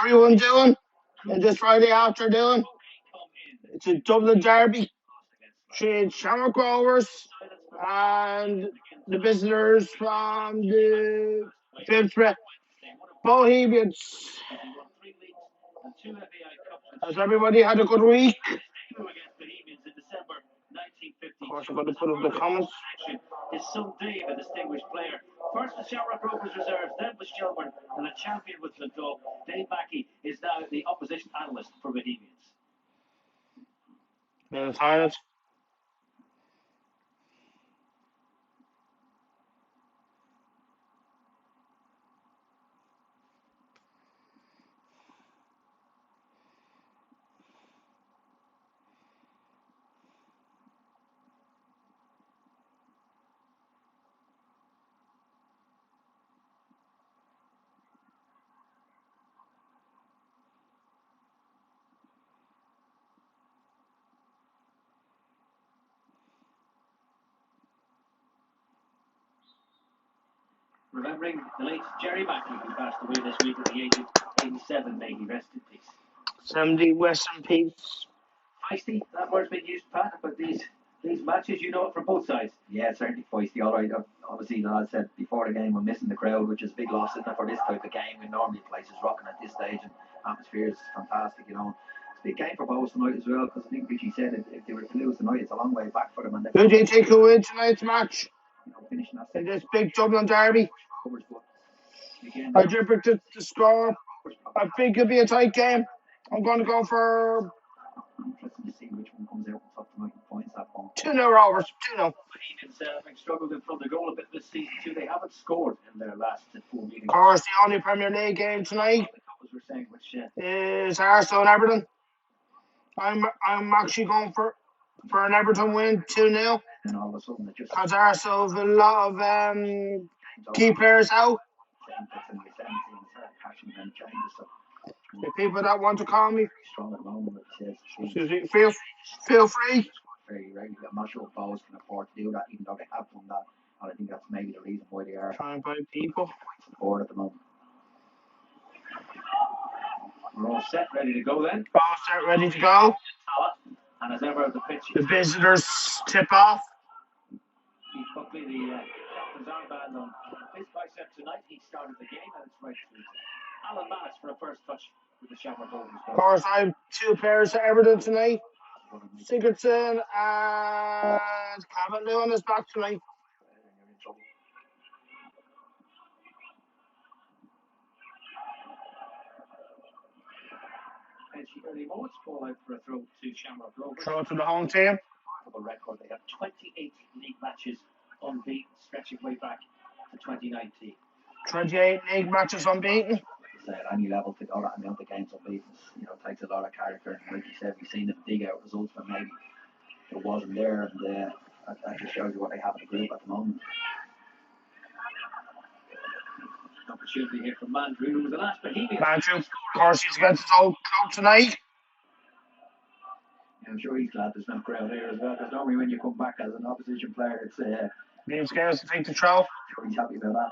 everyone doing in this Friday afternoon? It's a Dublin derby between Shamrock Rovers and the visitors from the Fitzroy Bohemians. Has everybody had a good week? Of course, I'm going to put up the comments. His son Dave, a distinguished player. First with Shamrock Rovers reserves, then with Shelburne, and a champion with Glasgow. Dave Mackey is now the opposition analyst for Bohemians. Silence. Remembering the late Jerry Mackey, who passed away this week at the age of 87, may he rest in peace. 70 Western Peace. Feisty, that word's been used, Pat, but these matches, you know it from both sides. Yeah, certainly feisty, all right. Obviously, the lad said before the game, we're missing the crowd, which is a big loss, isn't it, for this type of game? When normally the place is rocking at this stage, and atmosphere is fantastic, you know. It's a big game for both tonight as well, because I think Richie said if they were to lose tonight, it's a long way back for them. And Who do you think will win tonight's match? Finishing that In this big Dublin derby? covers, but again, I do predict the score. I think it'll be a tight game. I'm going to go for interesting to see which one comes out on top tonight and points that one. 2-0 Rovers. 2-0. Bohemians have struggled in front of the goal a bit this season too. They haven't scored in their last 4 meetings. Of course, the only Premier League game tonight As we're saying, which is Arsenal and Everton. I'm actually going for an Everton win 2-0. And all of a sudden, it just Because Arsenal have a lot of key players out. The people that want to call me, strong at the moment, feel free. Very regular. I'm not sure if Bowes can afford to do that, even though they have done that. And I think that's maybe the reason why they are Trying to find people. bored at the moment. we're all set, ready to go then. All set, ready to go. And as ever, the pitch. The visitors tip off. Keith Buckley, the captain's armband on his bicep tonight. He started the game, and it's right through to Alan Manis for a first touch with the Shamrock Rovers. Of course, I have 2 pairs of Everton tonight. Sigurdsson and Calvert-Lewin is back tonight. Early moments call out for a throw to Shamrock Rovers. Throw to the home team. For the record, they have 28 league matches unbeaten, stretching way back to 2019. 28 league matches unbeaten. At any level to go that amount of games unbeaten, takes a lot of character. And like you said, we've seen them dig out results when maybe it wasn't there, and that just shows you what they have in the group at the moment. Opportunity here from Mandrew, who was the last Bohemian. Mandrew, of course, he's against his old club tonight. I'm sure he's glad there's no crowd here as well, because normally when you come back as an opposition player, it's being scared to take the throw. Sure he's happy about that.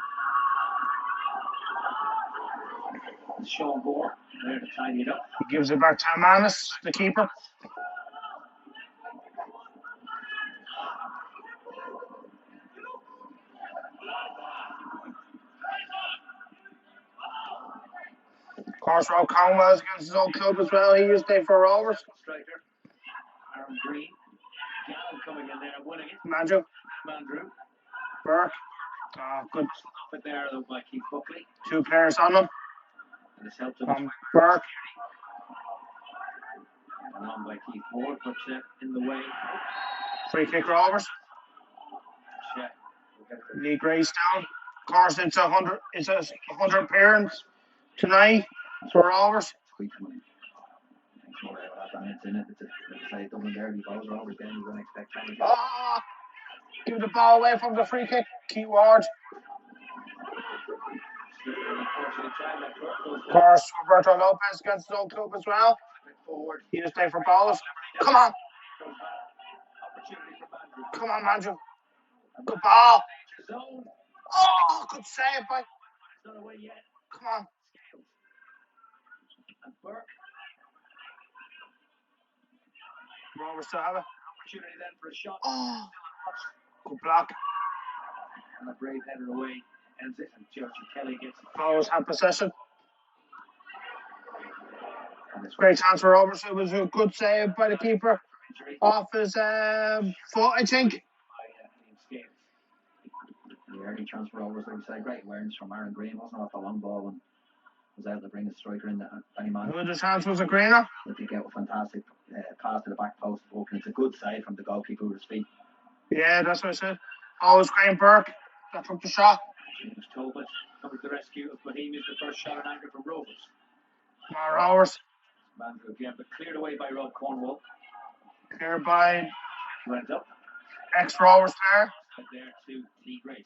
And Sean Moore there to tidy it up. He gives it back to Manis, the keeper. Of course, Rob Conwell is against his old club as well. He used to play for Rovers. Striker, Aaron Green. Gannon coming in there, winning it. Mandrew. Burke. Good. Up it there though by Keith Buckley. 2 players on him. And it's helped him. Burke. And on by Keith Ward, but in the way. Free kick Rovers. Lee Greystown. Of course, it's 100. It's 100 appearance tonight for Rovers. It's in it. It's a Dublin derby. Bowes are always game. You don't expect anything. Give the ball away from the free kick. Keith Ward. Of course, Roberto Lopez against his old club as well. He just played for Bowes. Come on. Come on, Mandrew. Good ball. Oh, good save by. Come on. Rovers still have it. Opportunity then for a shot. Oh, good block. And a brave header away ends it, and George Kelly gets it. Rovers have possession. Great chance for Rovers. It was a good save by the keeper. Off his foot, I think. The early chance for Rovers, like I say, great awareness from Aaron Green. Wasn't off the long ball and was able to bring a striker in. Any man. Who the chance was a greener? If you get a fantastic pass to the back post, and it's a good save from the goalkeeper with his feet. Yeah, that's what I said. Oh, it was Graham Burke that took the shot. James Tolbert comes to the rescue of Bohemians, the first shot on anchor from Rovers. More Rovers. Mandrew again, but cleared away by Rob Cornwall. Cleared by Went up. ex-Rovers player. There to Lee Grace.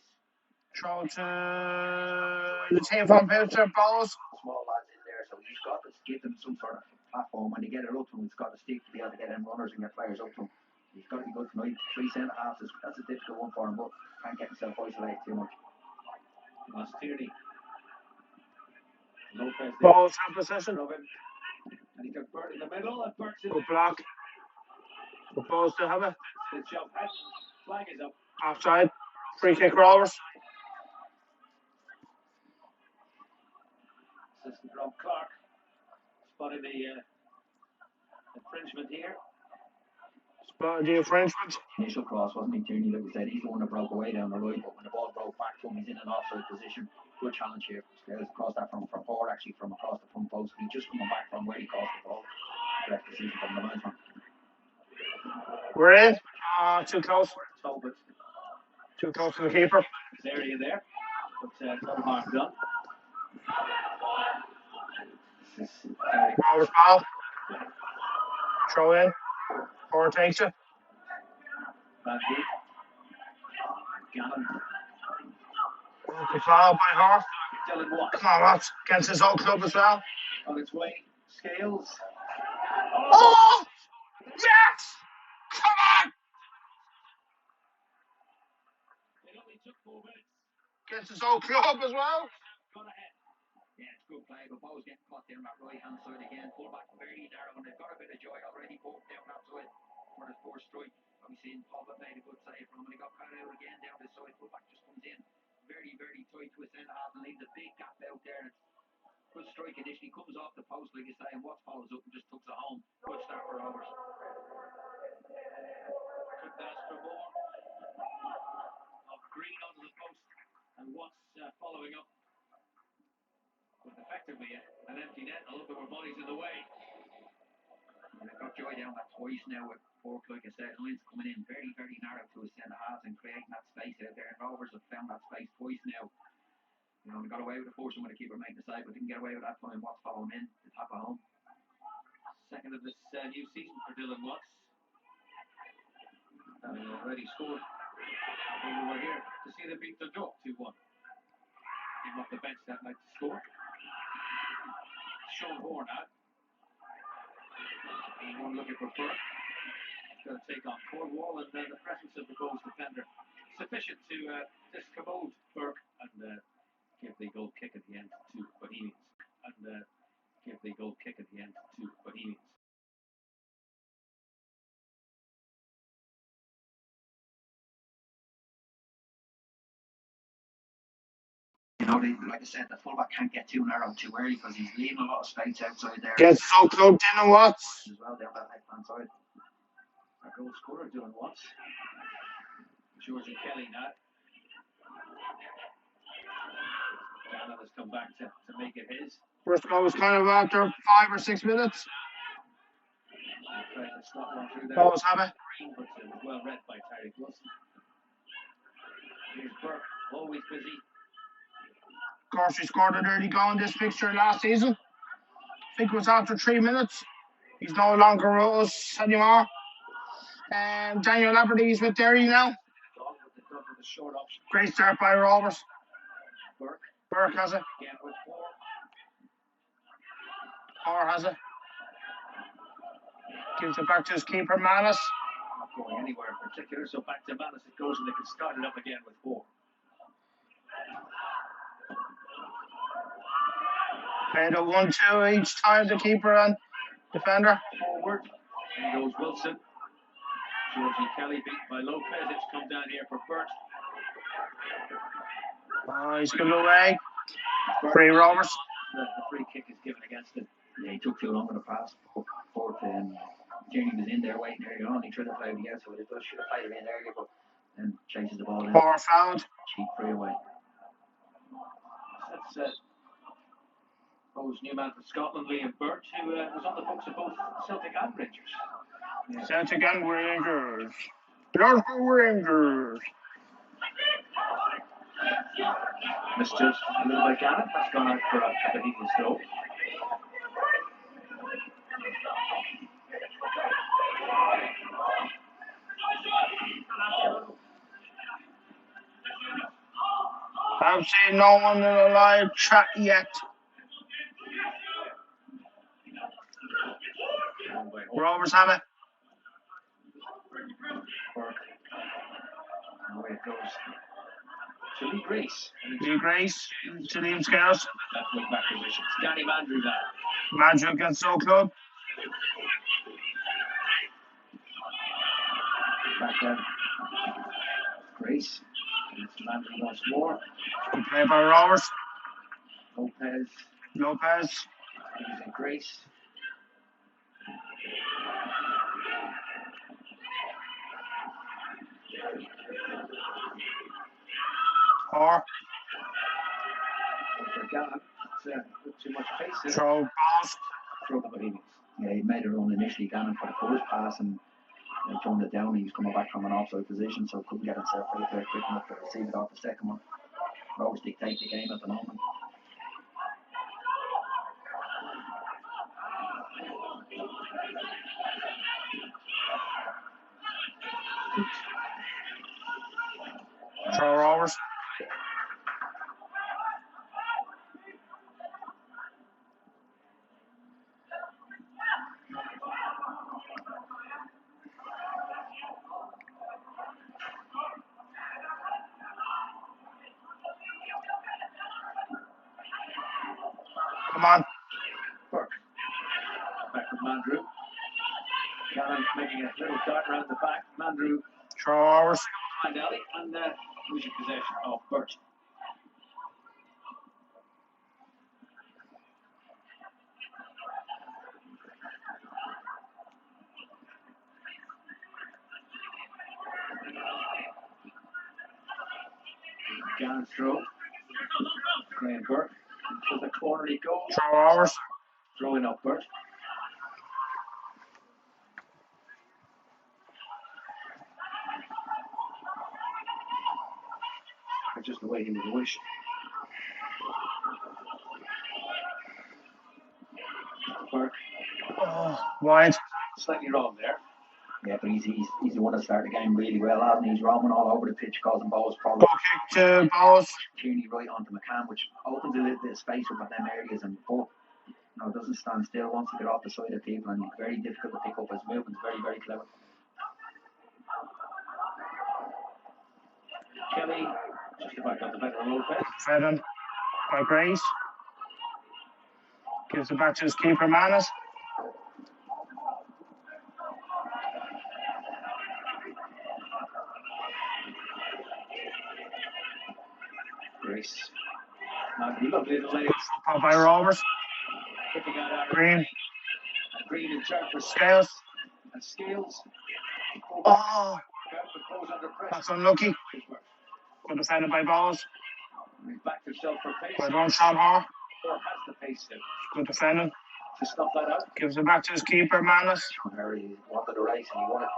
Throw to the team from Pilcher, Bowles. Small lads in there, so he's got to give them some sort of platform. When they get it up to him, he's got to stick to be able to get them runners and get players up to him. He's got to be good tonight. 3 centre halves, that's a difficult one for him, but can't get himself isolated too much. Ross Tierney. Lopez there. Bowles have possession. And he took Burt in the middle, and Burt's in Good block. But Bowles still have it. Good job. Flag is up. Offside. Free kick Rovers. Assistant Rob Clark spotted the infringement here. Spotted the infringement. Initial cross wasn't he, Tierney, like we said, he's the one that broke away down the right, but when the ball broke back to him, he's in an offside position. Good challenge here. Scales across that from Port, actually, from across the front post. He just coming back from where he crossed the ball. Correct decision from the linesman. We're in. Too close. Tolbert. Too close to the keeper. His area there. But no harm done. Rovers ball. Throw in. Or takes it. Van Dijk. Gannon. Good foul by Hart. Dylan Watt. Come on, Watts. Against his old club as well. On its way. Scales. Oh! Yes! Come on! It only took 4 minutes. Against his old club as well. Gone ahead. Yeah, it's good play, but Bo's getting caught there on that right hand side again. Fullback very narrow, and they've got a bit of joy already. Both down that side for his first strike. Obviously, Pogba made a good save from him, and he got caught out again down this side. Fullback just comes in very, very tight to his centre half and leaves a big gap out there. Good strike initially, comes off the post, like you say, and Watts follows up and just tucks it home. Good start for Rovers. Couldn't ask for more. Of Green onto the post, and Watts following up. With effectively an empty net, and look at where bodies in the way. And they've got joy down that twice now with Cork, like I said. Lynn's coming in very, very narrow to his centre halves and creating that space out there. And Rovers have found that space twice now. You know, they got away with the force when the keeper made the save, but didn't get away with that time. Watts following in to tap it home. Second of this new season for Dylan Watts. Having already scored. We were here to see them beat the Dundalk 2-1. Came off the bench that night to score. Sean Horn out. One looking for Burke. Going to take on Cornwall, and the presence of the goals defender sufficient to discommode Burke and give the goal kick at the end to Bohemians. You know, like I said, the fullback can't get too narrow too early because he's leaving a lot of space outside there. Against his old club, Dylan Watts. As well down that left hand side. Our goal scorer, Dylan Watts. Georgie Kelly now. Gannon has come back to make it his. First goal was kind of after 5 or 6 minutes. Bowles have it. But it was well read by Terry Wilson. Here's Burke, always busy. Of course, he scored an early goal in this fixture last season. I think it was after 3 minutes. He's no longer with us anymore. Daniel Laverty's with Derry now. Great start by Rovers. Burke has it. Orr has it. Gives it back to his keeper, Manus. Not going anywhere in particular, so back to Manus it goes, and they can start it up again with 4. Played a 1-2 each time, the keeper and defender. Forward, and goes Wilson. Georgie Kelly beaten by Lopez. It's come down here for Burt. Oh, he's given away. Free Rovers. The free kick is given against him. Yeah, he took too long on the pass. Fourth, Jenny was in there waiting earlier on. He tried to play it again, so it should have played it in earlier, but then chases the ball in. Four fouled. Cheap free away. That's Bo's new man from Scotland, Liam Burt, who was on the books of both Celtic and Rangers. Yeah. Celtic and Rangers. Celtic Rangers. Misjudged a little by Gannon. That's gone out for a Bohemians throw. I've seen no one in a live chat yet. Rovers have it. Away it goes to Lee Grace. Lee Grace to Liam Scales. That wing back position. Danny Mandrew now. Mandrew against So Club. Back down. Grace. It's Mandrew once more. Good play by Rovers. Lopez. Using Grace. Or Gannon. Too much pace. throw balls. Throw the Bohemians. Yeah, he made it run initially, Gannon, for the first pass, and they toned it down. He was coming back from an offside position, so couldn't get himself out there quick enough to receive it off the second one. Rovers dictate the game at the moment. Throw Rovers. Come on. Burke. Back with Mandrew. Gannon making a little dart around the back. Mandrew. Throw Rovers. And Ellie. And losing possession of Burt. Gannon's throw. Graham Burke. To the corner he goes. Throw Rovers. Throwing up Burt. Just the way he would wish. Burke. Oh, wide. Slightly wrong there. Yeah, but he's the one that started the game really well, hasn't he? He's roaming all over the pitch, causing balls Go problems. kick to balls. Tierney right onto McCann, which opens a little bit of space up at them areas, and Buck, doesn't stand still, wants to get off the side of people, and very difficult to pick up. His movement's very, very clever. Kelly just about got the better of Lopez. Fed him by Grace. Gives it back to his keeper, Manas. Grace. Lovely little lady. Football by Rovers. Kicking out Green. Green in charge for Scales. And Scales. Oh, Goes under pressure. that's unlucky. Good defended by balls. He's backed himself for pace. By Ron Shamrock. Or has the pace still. Good defending. To stop that out. Gives it back to his keeper, Manas. Harry wanted the race, and he won it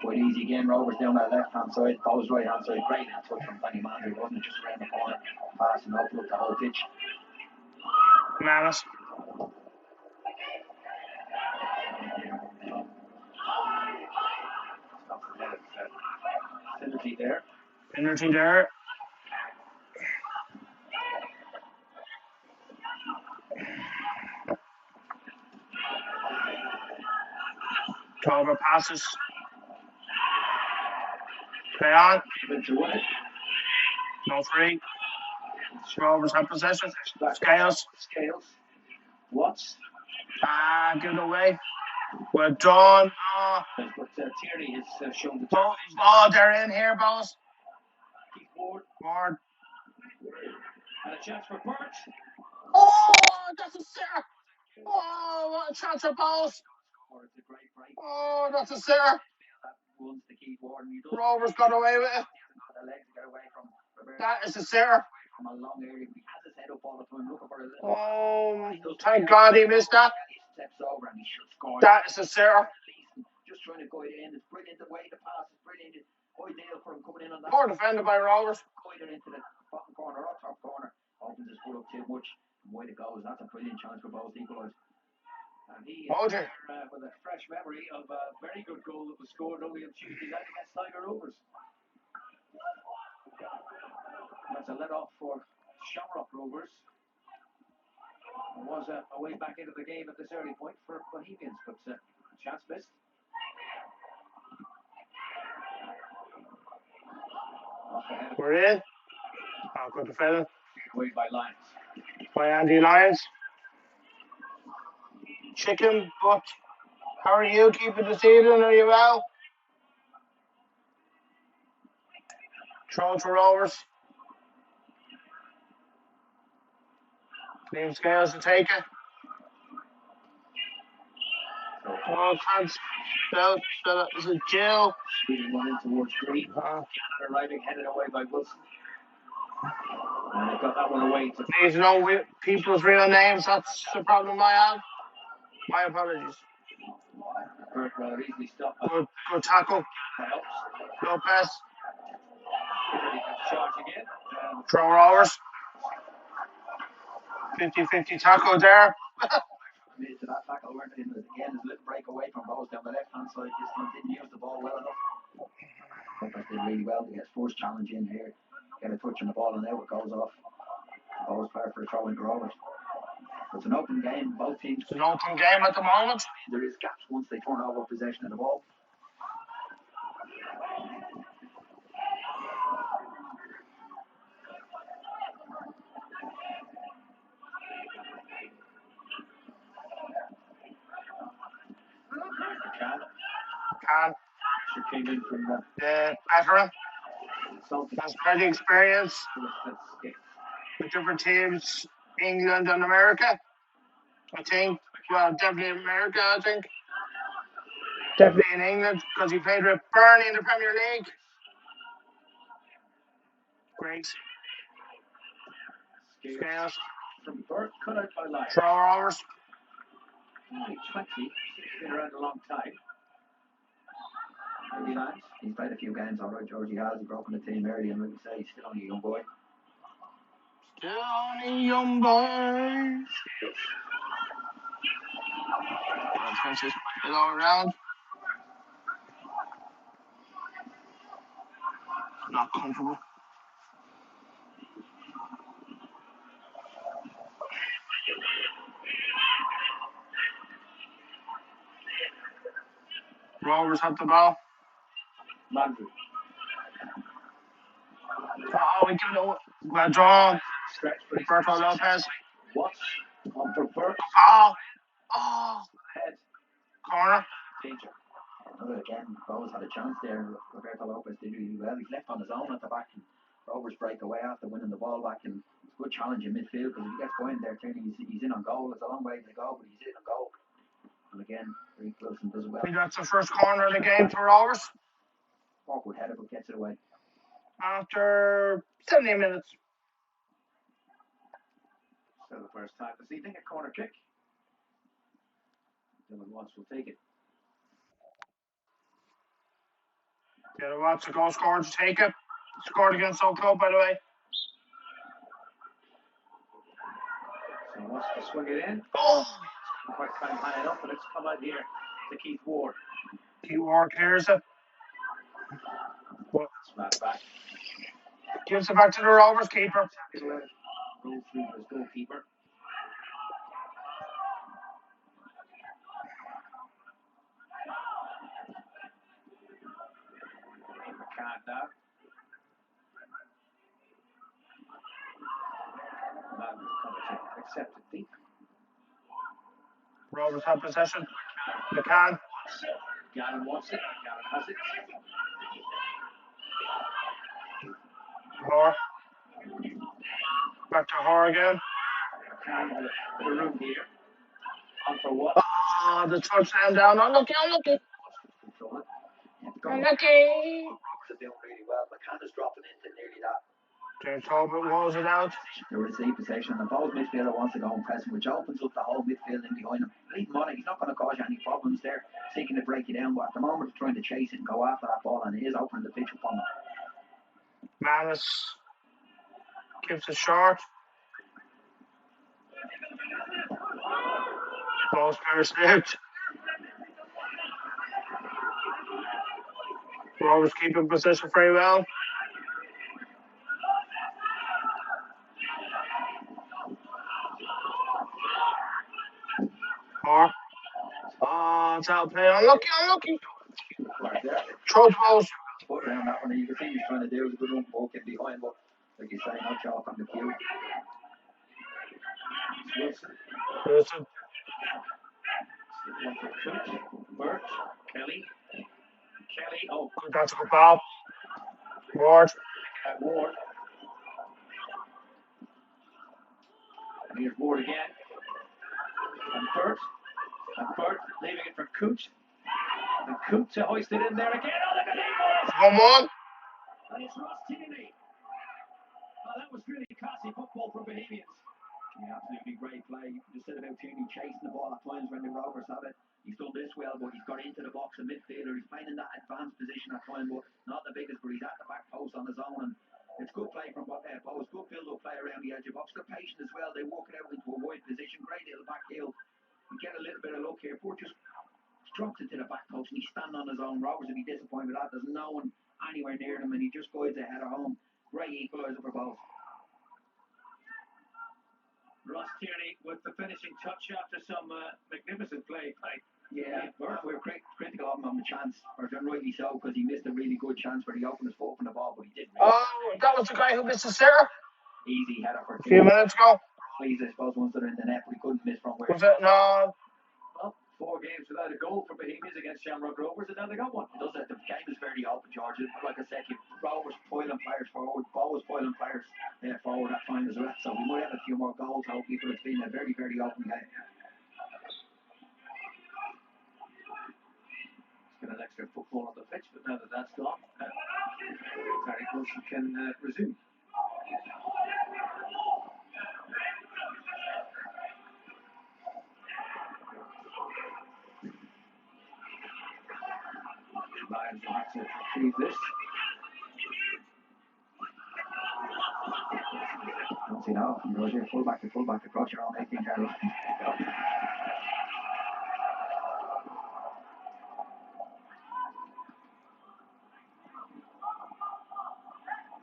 quite easy again. Rovers down that left-hand side, Bo's right-hand side. Great touch from Danny Mandrew, wasn't it? Just around the corner, passing up the whole pitch. Manas. Synergy there. Energy there. Over passes. Play on. No free. Rovers have possession. Scales. Watts. Give it away. Well done. But Tierney has shown the Oh, they're in here, boss. Keith Ward. Ward. And a chance for Burt. Oh, that's a sitter. Oh, what a chance for boss. Or it's a great break. Oh, that's a sitter. That runs the Keith Ward. And he does. Rovers got away with it. The legs get away from Roberto. That is a sitter. From a long area. He has his head up all the time looking for a little. Oh, thank God he missed that. He steps over and he should score. That is a sitter. Just trying to guide it in. It's brilliant. The way the pass is brilliant. Ideal for him coming in on that. Poor defended by Rovers. Guide it into the bottom corner or top corner. Opens his foot up too much. And wide it goes. That's a brilliant chance for both equalised. And he is there, with a fresh memory of a very good goal that was scored only on Tuesday night against Tiger Rovers. That's a let off for Shamrock Rovers. It was a way back into the game at this early point for Bohemians, but chance missed. We're in. Oh, good defending. Away by Lyons. By Andy Lyons. Chicken, but how are you keeping this evening? Are you well? Throw to Rovers. Liam Scales to take it. Oh, can't spell it. Is it Jill? One in towards Green. Arriving, headed away by Wilson. And they got that one away. Need to know people's real names. That's the problem I have. My apologies. Burt rather easily stopped. Good tackle. Lopez. Charge again. Throw Rovers. 50-50 tackle there. Committed to that tackle, weren't they? Again, there's a little break away from Bowes down the left hand side. This one didn't use the ball well enough. Lopez did really well to get his first challenge in here. Get a touch on the ball and now it goes off. Bowes player for a throw into Rovers. It's an open game, both teams. It's an open game at the moment. There is gaps once they turn over possession of the ball. Can. She came in from the veteran. Has plenty of experience with different teams, England and America. I think. Well, definitely America, I think. Definitely in England, because he played with Burnley in the Premier League. Great. Scales. From Burt, cut out by Lyons. Throw Rovers. Only 20. He's been around a long time. Andy Lyons, he's played a few games, all right, George. He has. He broke in the team early, and like you say, he's still only a young boy. Still only a young boy. Let's just put it all around. Not comfortable. Rovers have the ball. Landry. Oh, we give it a well drawn. Stretch for Roberto Lopez. Watch on for Burt. Oh. Head. Corner. Danger. Again, Rovers had a chance there. Roberto Lopez did really well. He's left on his own at the back, and Rovers break away after winning the ball back. And it's a good challenge in midfield because if he gets going there, turning, he's in on goal. It's a long way to go, but he's in on goal. And again, very close and does it well. I think that's the first corner of the game for Rovers. Awkward header, but gets it away. After 17 minutes. So the first time this evening, a corner kick. Dylan Watts will take it. Dylan Watts, a goal scorer to take it. Scored against Oak Club, by the way. So Watts to swing it in. Oh! Quite trying to high enough, but it's come out here to Keith Ward. Keith Ward clears it. Smash back. Gives it back to the Rovers keeper. Go through his goalkeeper. McCann now. Landry accepted deep. Rovers have possession. McCann. Gavin wants it. Gavin has it. Hoare. Back to Hoare again. McCann with a bit of room here. On for what? Oh, the touchdown down. Unlucky. Control it. Unlucky. Rovers are doing really well. McCann is dropping into nearly that. James Talbot rolls it out. They receive possession, and the ball midfielder wants to go and press him, which opens up the whole midfield in behind him. Leave him on it. He's not going to cause you any problems there, seeking to break it down. But at the moment, they're trying to chase it and go after that ball, and it is opening the pitch upon him. Manus gives it short. Ball's very slipped. Rovers keeping possession very well. Or, it's out play. Unlucky. Right there. Throw balls. Put around that one, and you can see he's trying to do a good run walk in behind, but like you say, no chalk on the cue. Wilson. Burt. Kelly. Oh, That's a good ball. Ward. Ward. And here's Ward again. And Burt leaving it for Coote. And Coote to hoist it in there again. Oh, look at that! 1-1. And it's Ross Tierney. Oh, that was really classy football from Bohemians. Yeah, absolutely great play. You just said about Tierney chasing the ball at times when the Rovers have it. He's done this well, but he's got into the box and midfielder. He's playing in that advanced position at times, but not the biggest, but he's at the back post on his own. And it's good play from Bowes. Good build-up play around the edge of box. They're patient as well. They walk it out into a wide position. Great little back heel. We get a little bit of luck here. Burt just drops it to the back post and he's standing on his own. Rovers will be disappointed with that. There's no one anywhere near him and he just guides ahead of home. Great equaliser for Bowes. Ross Tierney with the finishing touch after some magnificent play. Yeah, we're critical of him on the chance, or rightly so, because he missed a really good chance where he opened his foot from the ball, but he didn't. Oh, that was the guy who missed the sitter. Easy header for A few minutes ago. Please, I suppose once they're in the net, but he couldn't miss from where. Was it? No. Well, 4 games without a goal for Bohemians against Shamrock Rovers, and now they got one. It does it. The game is very open, George. Like I said, you Rovers piling players forward, Bowes piling players forward at time as well. So we might have a few more goals, hopefully, but it's been a very, very open game. Got an extra football on the pitch, but now that that's gone, Tarek Wilson can resume. Lions will have to retrieve this. Don't see now. Roger, fullback across your own 18-yard line.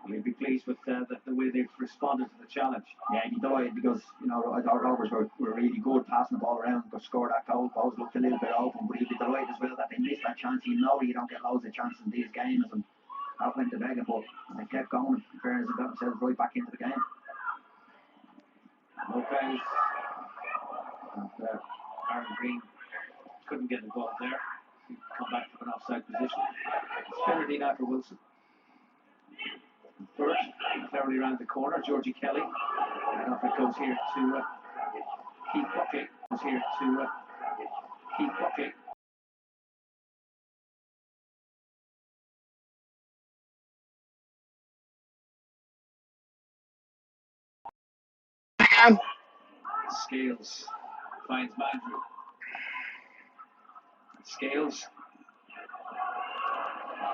You'll be pleased with the way they've responded to the challenge. Yeah, he died because, I thought Rovers were really good passing the ball around, but scored that goal. Bowes looked a little bit open, but he'd be delighted as well that they missed that chance. You know you don't get loads of chances in these games, and that went to begging, but they kept going. In fairness, and got themselves right back into the game. Lopez and Aaron Green couldn't get involved there. He'd come back from an offside position. It's Finnerty now for Wilson. Burt, cleverly around the corner, Georgie Kelly. And off it goes here to Keith Buckley. Scales finds Mandrew. Scales.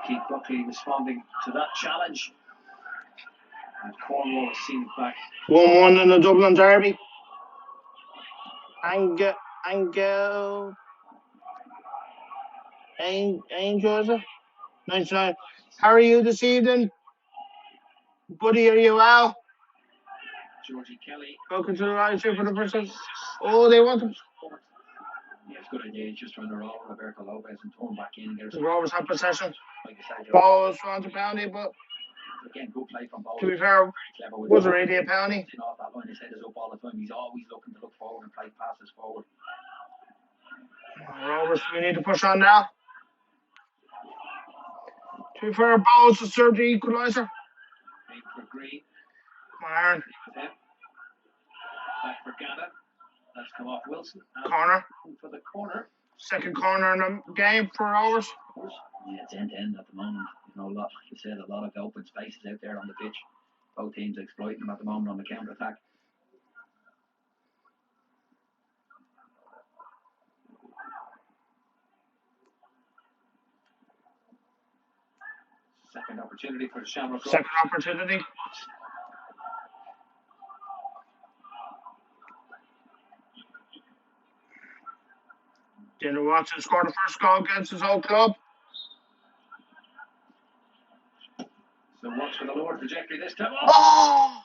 Keith Buckley responding to that challenge. And Cornwall has seen it back. 1-1 in the Dublin Derby. Angel, is it? 99. How are you this evening? Buddy, are you well? Georgie Kelly. Welcome to the live show for the first time. Oh, they want him. Yeah, it's a good idea. He's just trying to roll Roberto Lopez and turn back in and get us. The Rovers have possession. Like you said, Bowes wants a penalty, but again, good play from Bowes. to be fair, was it really a penalty? Off that line, his head is up all the time. He's always looking to look forward and play passes forward. Rovers, we need to push on now. To be fair, Bowles to serve the equaliser. Aim for Green. Come on, Aaron. Back for Gannon. That's come off Wilson. Corner. For the corner. Second corner in the game for Rovers. Yeah, it's end-to-end at the moment. You know, a lot, like you said, a lot of open spaces out there on the pitch. Both teams exploiting them at the moment on the counter-attack. Second opportunity for Shamrock. Second opportunity. Daniel Watson scored the first goal against his old club. So watch for the lower trajectory this time. Oh!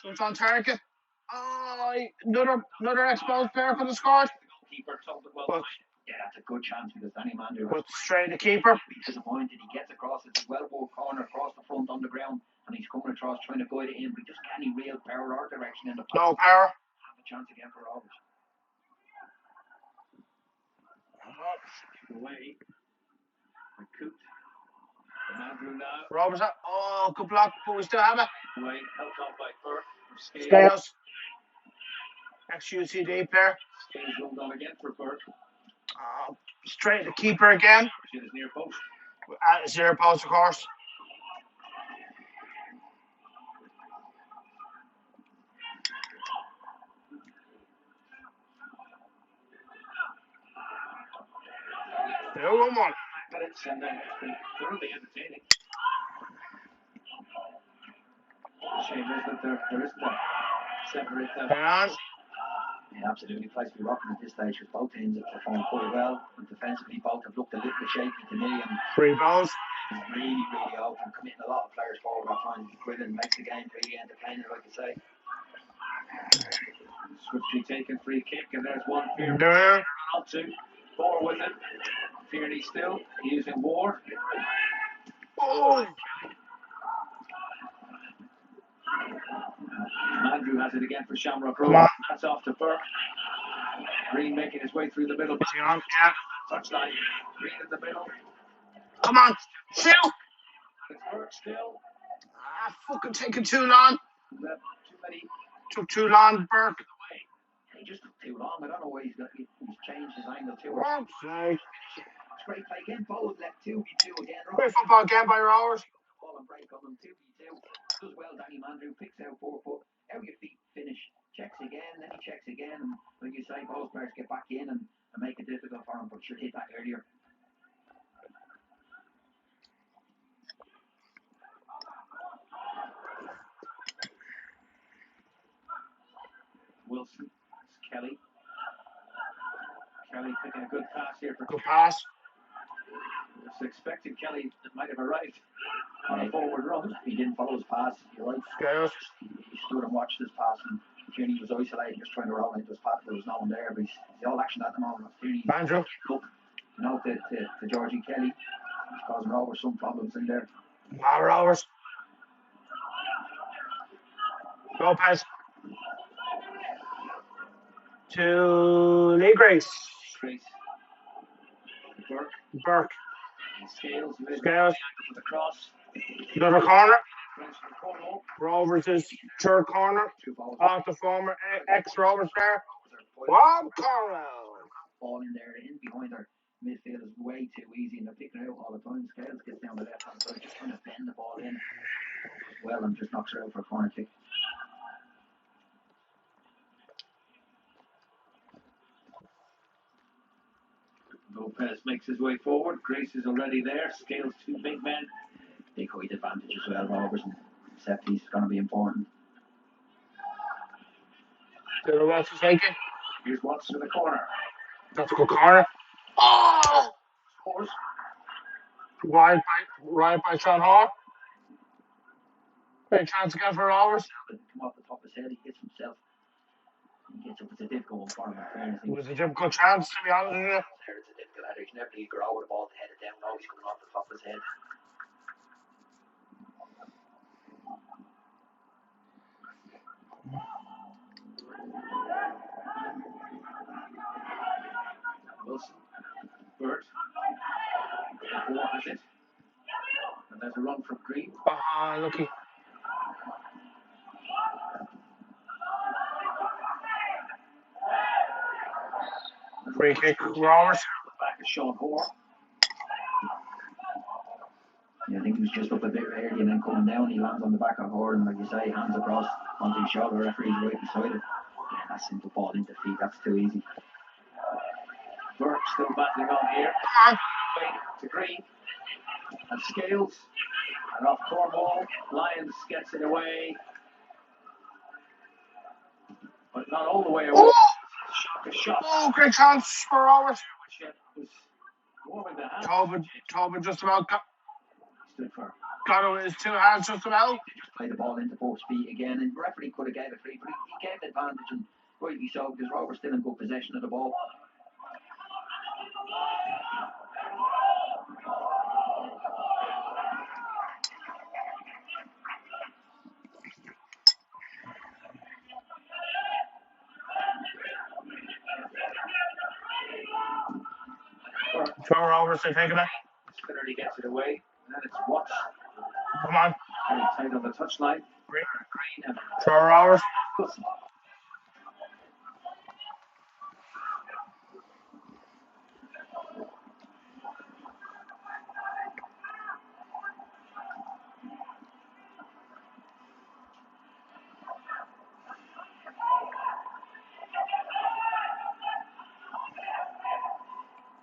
So it's on target. Oh, another exposed player for the score. Keeper told it well. But, yeah, that's a good chance because Danny Mandrew but straight the keeper. He's disappointed. He gets across it, well-ball corner across the front on the ground, and he's coming across trying to guide it in, but he just can't any real power or direction in the pass. No power. Have a chance again for Rovers. Away. Coot. Mandrew now. Rovers up. Oh, good block, but we still have it. Away. Helped on by Burke. Scales. Ex-UCD player. Scales rolled on again for Burke. Straight the keeper again. His near post. At his near post, of course. Still 1-1. Minutes and then it's been thoroughly entertaining. Shame is that there isn't a separate. Yeah, absolutely. Place to be rocking at this stage because both teams have performed quite well. And defensively, both have looked a little bit shaky to me. And free balls. Really, really open, committing a lot of players forward at times. Brilliant, makes the game really entertaining, like I say. Swiftly taken free kick, and there's one Fear. Yeah. Out to Four with it. Fearney still using Ward. Oh. Andrew has it again for Shamrock. That's off to Burke. Green making his way through the middle. Yeah. Touchline. Green in the middle. Come on, shoot! It's Burke still. Fucking taking too long. Too many. Took too long, Burke. He just took too long. I don't know why he's changed his angle too. It's great play again. Bowles left 2v2 again. Great football game by Rovers. Ball and break on them 2v2. Does well, Danny Mandrew picks out 4 foot. Out your feet, finish. Checks again, then he checks again. And like you say, both players get back in and make it difficult for him, but should hit that earlier. Wilson. It's Kelly. Kelly picking a good pass here for good pass. It's expected Kelly might have arrived on a forward run. He didn't follow his pass. You're right. Scales. He stood and watched his pass, and Tierney was isolated, just trying to roll into his path. There was no one there, but he's all action at the moment. Tierney. Andrew. Look, you know, to Georgie Kelly. He's causing Rovers some problems in there. Rovers. Lopez. To Lee Grace. Burke. Scales. With the cross. Another corner. Rovers' third corner. Off the former ex-Rovers player. One corner. Ball in there, in behind their midfield is way too easy, and they're picking it out all the time. Scales gets down the left hand side, just trying to bend the ball in well, and just knocks it out for a corner kick. Lopez makes his way forward. Grace is already there. Scales 2 big men. Big height advantage as well, Rovers, and set piece is going to be important. What's he taking? Here's Watts to the corner. That's a good corner. Oh! Scores. Right by Sean Hall. Great chance again for Rovers. Come off the top of his head, he hits himself. He gets up, it's a difficult one for him. It was a difficult chance, to be honest with you. It's a difficult header. He's never really grow with the ball to head it down. Always coming off the top of his head. Wilson Burt. Moore has it. And there's a run from Green. Lucky. Free kick, Rovers. Back is Sean Hoare. Yeah, I think he was just up a bit early and then coming down, he lands on the back of Hoare, and like you say, hands across onto his shoulder, referee's right beside it. Yeah, that's simple ball into feet, that's too easy. Burke still battling on here. To Green. And Scales. And off Cornwall. Lyons gets it away. But not all the way away. Oh! Shot. Great chance for Rovers. Which was warming the hand. Tobin just about Stood for. got it with his two hands just about. They just played the ball into Burke's feet again, and the referee could have gave it free, but he gave the advantage, and rightly so, because Rovers still in good possession of the ball. For Rovers, they're taking it. Spinnerly gets it away. And then it's Watts. Come on. Very tight on the touchline. Green and for Rovers.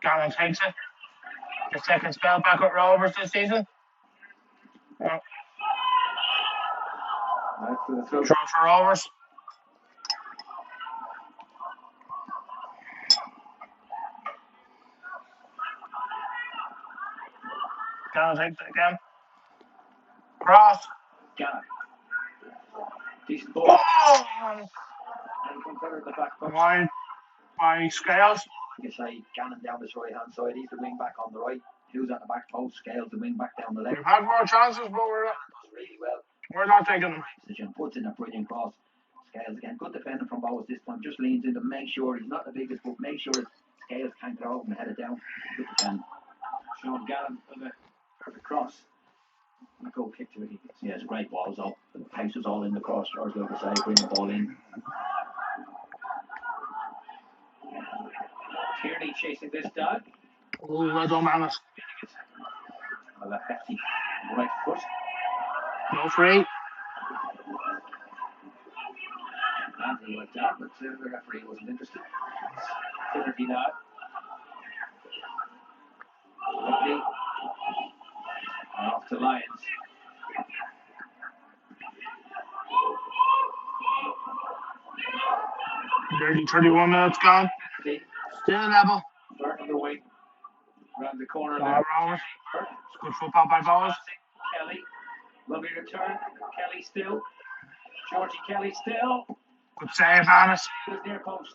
Gannon takes it. The second spell back at Rovers this season. Yeah. Right for the throw. Throw for Rovers. Gannon takes it again. Cross. Gannon. Decent ball. Oh! And comes out of the back post. Wide by Scales. You say Gannon down his right hand side, he's the wing back on the right. Who's at the back post? Scales the wing back down the left. We've had more chances, but Does really well. we're not taking them. Puts in a brilliant cross. Scales again, good defending from Bowes this time. Just leans in to make sure he's not the biggest, but make sure Scales can't get over and head it down. Good defending. Sean Gannon with a perfect cross. And a goal kick to it. Yeah, it's a great ball. So the pace was all in the cross. I was going to say, bring the ball in. Tierney chasing this down. Oh, well done, Manus. Well, a hefty right foot. No free. Andrew like that, but the referee wasn't interested. Finnerty now. Lovely. And off to Lyons. Nearly 31 minutes gone. Still level. Burton on the wing. Round the corner For there. Rovers. It's good football by Bowes. Kelly. Lovely return. Kelly still. Georgie Kelly still. Good save, Manus. His near post.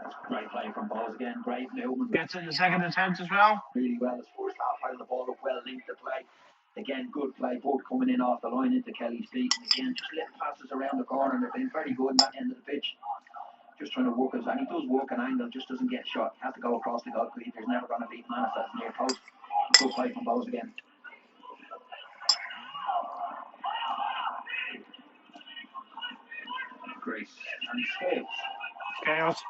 That's great play from Bowes again. Great movement. Gets in the second attempt as well. Really well. His first half held the ball up well, linked the play. Again, good play. Both coming in off the line into Kelly's feet. And again, just little passes around the corner. They've been very good in that end of the pitch. Just trying to work us, and he does work an angle, just doesn't get shot. He has to go across the goalkeeper. He's never going to beat Manus. That's near post. Good play from Bowes again. Grace and Scales. Scales.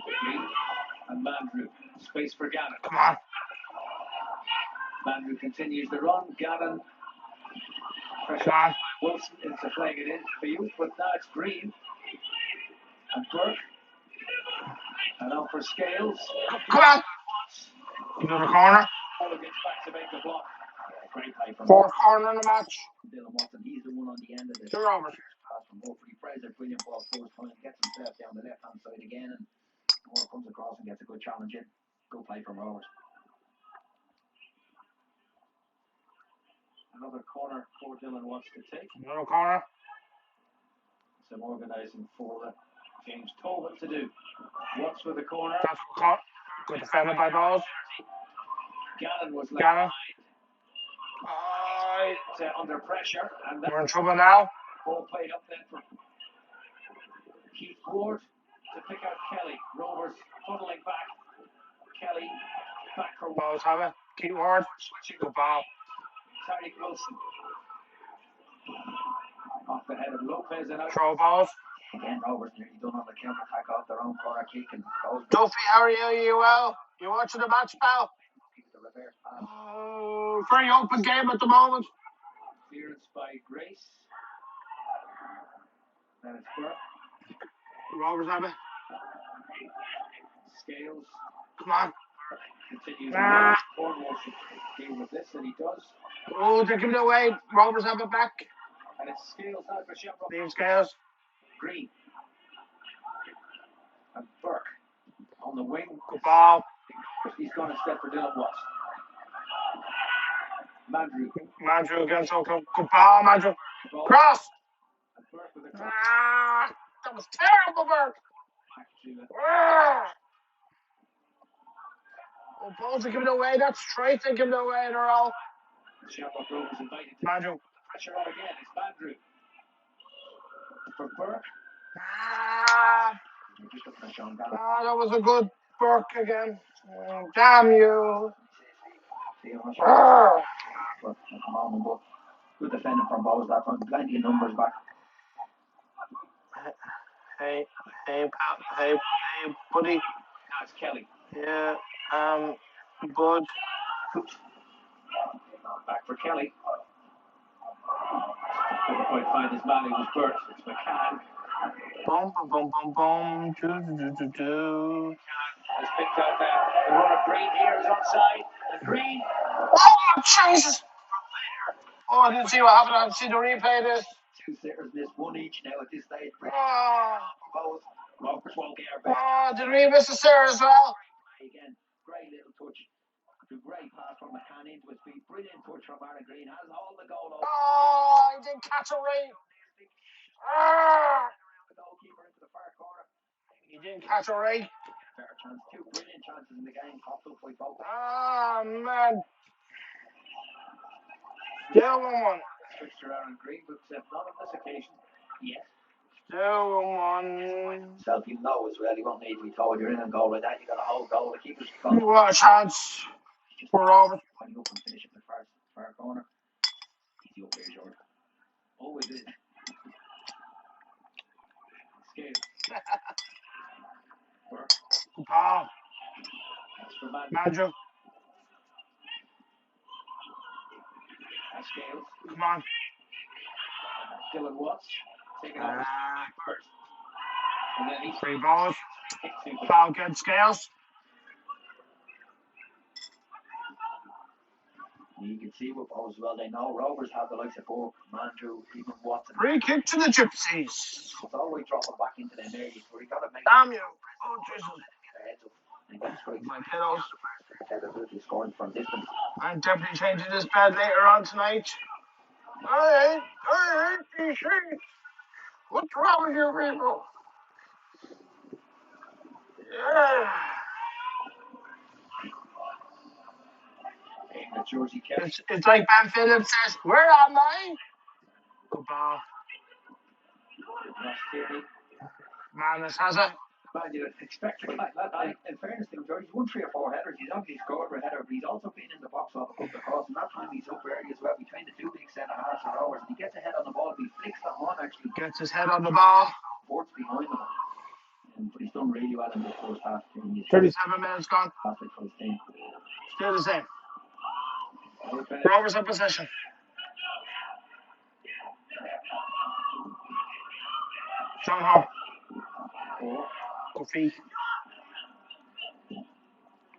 Green and Mandrew. Space for Gannon. Come on. Mandrew continues the run. Gannon. Pressure Come on. Wilson into playing it in for you, but now it's Green. And Burke. And on for Scales. Come on. Another corner. All gets back to make the block. Great play from Fourth corner in the match. Dylan Watson. He's the one on the end of the To Rovers. pass from Murphy. Fraser, brilliant ball first time. Gets himself down the left hand side again, and Moore comes across and gets a good challenge in. Good play from Rovers. Another corner for Dylan wants to take. Another corner. Some organising for James Tobin to do. Watts with the corner. That's caught. Good defended by Bowes. Gannon was left Gannon. behind. Under pressure. And We're in trouble now. Ball played up then for Keith Ward to pick out Kelly. Rovers funneling back. Kelly back for Balls have it. Keep Ward. switching Good ball. Tariq Wilson. Off the head of Lopez and out. Throw balls. Again, Rovers nearly done on the counter attack off their own corner kick and goes Duffy, how are you? You well? You watching the match, pal? the reverse pass. Oh, very open game at the moment. Clearance by Grace. Then it's Burke. Rovers have it. Scales Come on. continues. Ah. Cornwall should deal with this, and he does. Oh, they're giving it away. Rovers have it back. And it's Scales now for Shamrock. Leave Scales. Green. And Burke on the wing. Good ball. He's gone instead for Dylan Watts. Mandrew against Oakland. Good ball, Mandrew. Cross. And Burke with a cross. Ah, that was terrible, Burke. Back to Ah. Oh, balls are giving it away. That's straight. They're giving it away in a row. Shamrock Rovers invited to Mandrew. pressure on again. It's Mandrew. For Burke. Ah. Just looking at Sean Gallup. Ah, that was a good Burke again. Oh, damn you. See how much Ah. at the moment, but good defending from both that time. Plenty of numbers back. Hey, pal. Hey, buddy. Now it's Kelly. Yeah, Bud. Back for Kelly. Couldn't quite find his man. It was Burt. It's McCann. Boom, boom, boom, boom, boom. Has picked out the run of Green here is offside. And Green. Oh, Jesus! Oh, I didn't see what happened. I didn't see the replay of this. Two sitters missed one each now at this stage. Oh, Both. Rovers won't get our back. oh, did we miss a sir as well? Again, great little touch. A great pass from McCann into his feet. Brilliant touch from Aaron Green. Has all the goal over. Oh, he didn't catch a ring. Ah, The goalkeeper into the far corner. he didn't catch a ring. Better chance. Two brilliant chances in the game. Popped up by both. Ah, man. Still 1-1. Fixture Aaron Green, but not on this occasion. Yes. Still 1-1. Self, you know as well. You won't need to be told you're in a goal like that. You got a whole goal. The keeper's gone. What a chance. We're over. When you up and finish it in the far corner. Easy up there, George. Always is. Scales. Burke. Good ball. That's for Mandrew. Mandrew. That's Scales. Come on. Dylan Watts. Taking out Burt. And then he's Three balls. kicked to Foul against Scales. You can see what goes well. They know Rovers have the likes of Burke, Mandrew, even Watson. Free kick to the Gypsies. It's always dropping back into them areas where you got to make Damn you. Oh, Jesus. their heads up and get straight. My pillows. Capability scoring from distance. I'm definitely changing this bed later on tonight. I hate these sheets. What's wrong with you people? Yeah. the Georgie Kelly. It's like Ben Phillips says, where am I? Good ball. Ross Tierney. Manus has it. Man, you'd expect a guy like that. In fairness to him, George, he's won 3 or 4 headers. He's obviously scored a header, but he's also been in the box off a couple of crosses. And that time he's up early as well between the two big centre halves of Rovers. And he gets a head on the ball. If he flicks that on, actually, Gets his head on the ball. Port's behind him. But he's done really well in this first half. 37 minutes gone. Fantastic for his team. Still the same. Rovers in possession. John Hall. Good feet.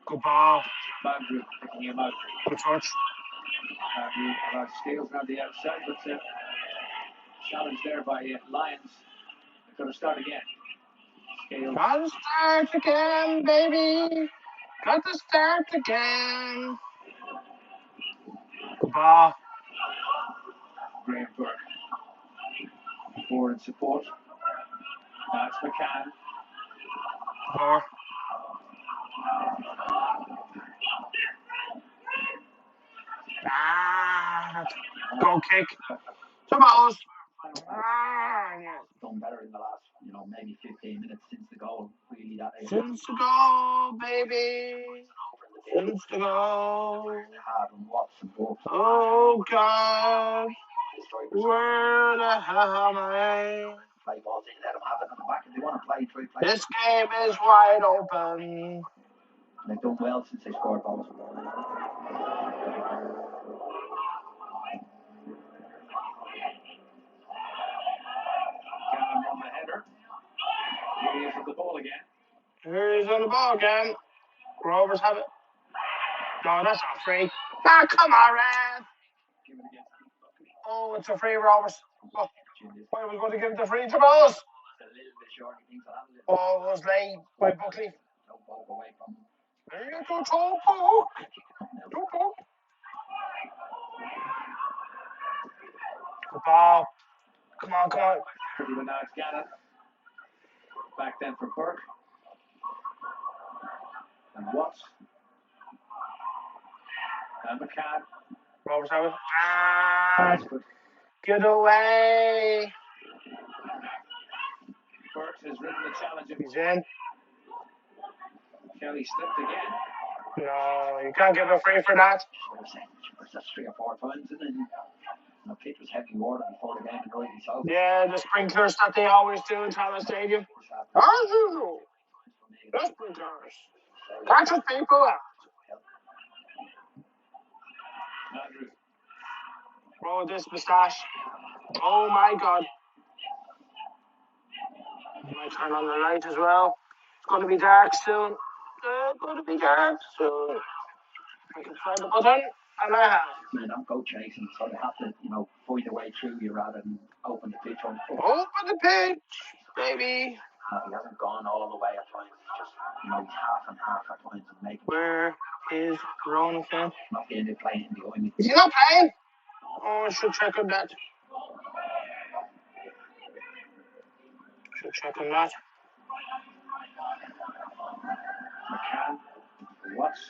Good ball. Mandrew picking him out. Good touch. Mandrew allowed Scales around the outside, but challenge there by Lions. They're going to start again. Scales. Got to start again, baby. Got to start again. Good ball. Graham Burke. Forward in support. That's McCann. 4. Goal kick. Tomatoes. done better in the last, maybe 15 minutes since the goal. Really, that Since the goal, baby. Since the goal. and Watson both. Oh, God. Where the hell am I? Play balls in, let them have it on the back if they want to play. This game is wide open. They've done well since they scored goals. Cannon on the header. Here he is with the ball again. Here he's on the ball again. Rovers have it. No, that's not free. Ah, come on, ref. Give it against Buckley. Oh, it's a free, Rovers. Oh, why are we going to give the free to us? A little bit short, he thinks I'll have a little. Oh, it was late by Buckley. Don't walk away from him. There you go, Topo. Topo. Good ball. Come on, come on. But now it's Gannon. Back then for Burke. And Watts. And McCann. Rovers have it. Ah, get away. Burke has ridden the challenge. He's in. Kelly slipped again. No, you can't give a free for that. That's 3 or 4 times, and then the pitch was heavy water before the game, and rightly so. Yeah, the sprinklers that they always do in Thomas Stadium. As usual. The sprinklers. Catching people out. Andrew. Oh, this moustache. Oh my God. I might turn on the light as well. It's going to be dark soon. It's going to be dark soon. I can find the button, and I have. Man, don't go chasing, so they have to, find a way through you rather than open the pitch on foot. Open the pitch, baby. He hasn't gone all the way at times. He's just, he's half and half at times and making. Where is Ronan Finn? Not the end of playing behind me. Is he not playing? Oh, I should check on that. McCann. Watts.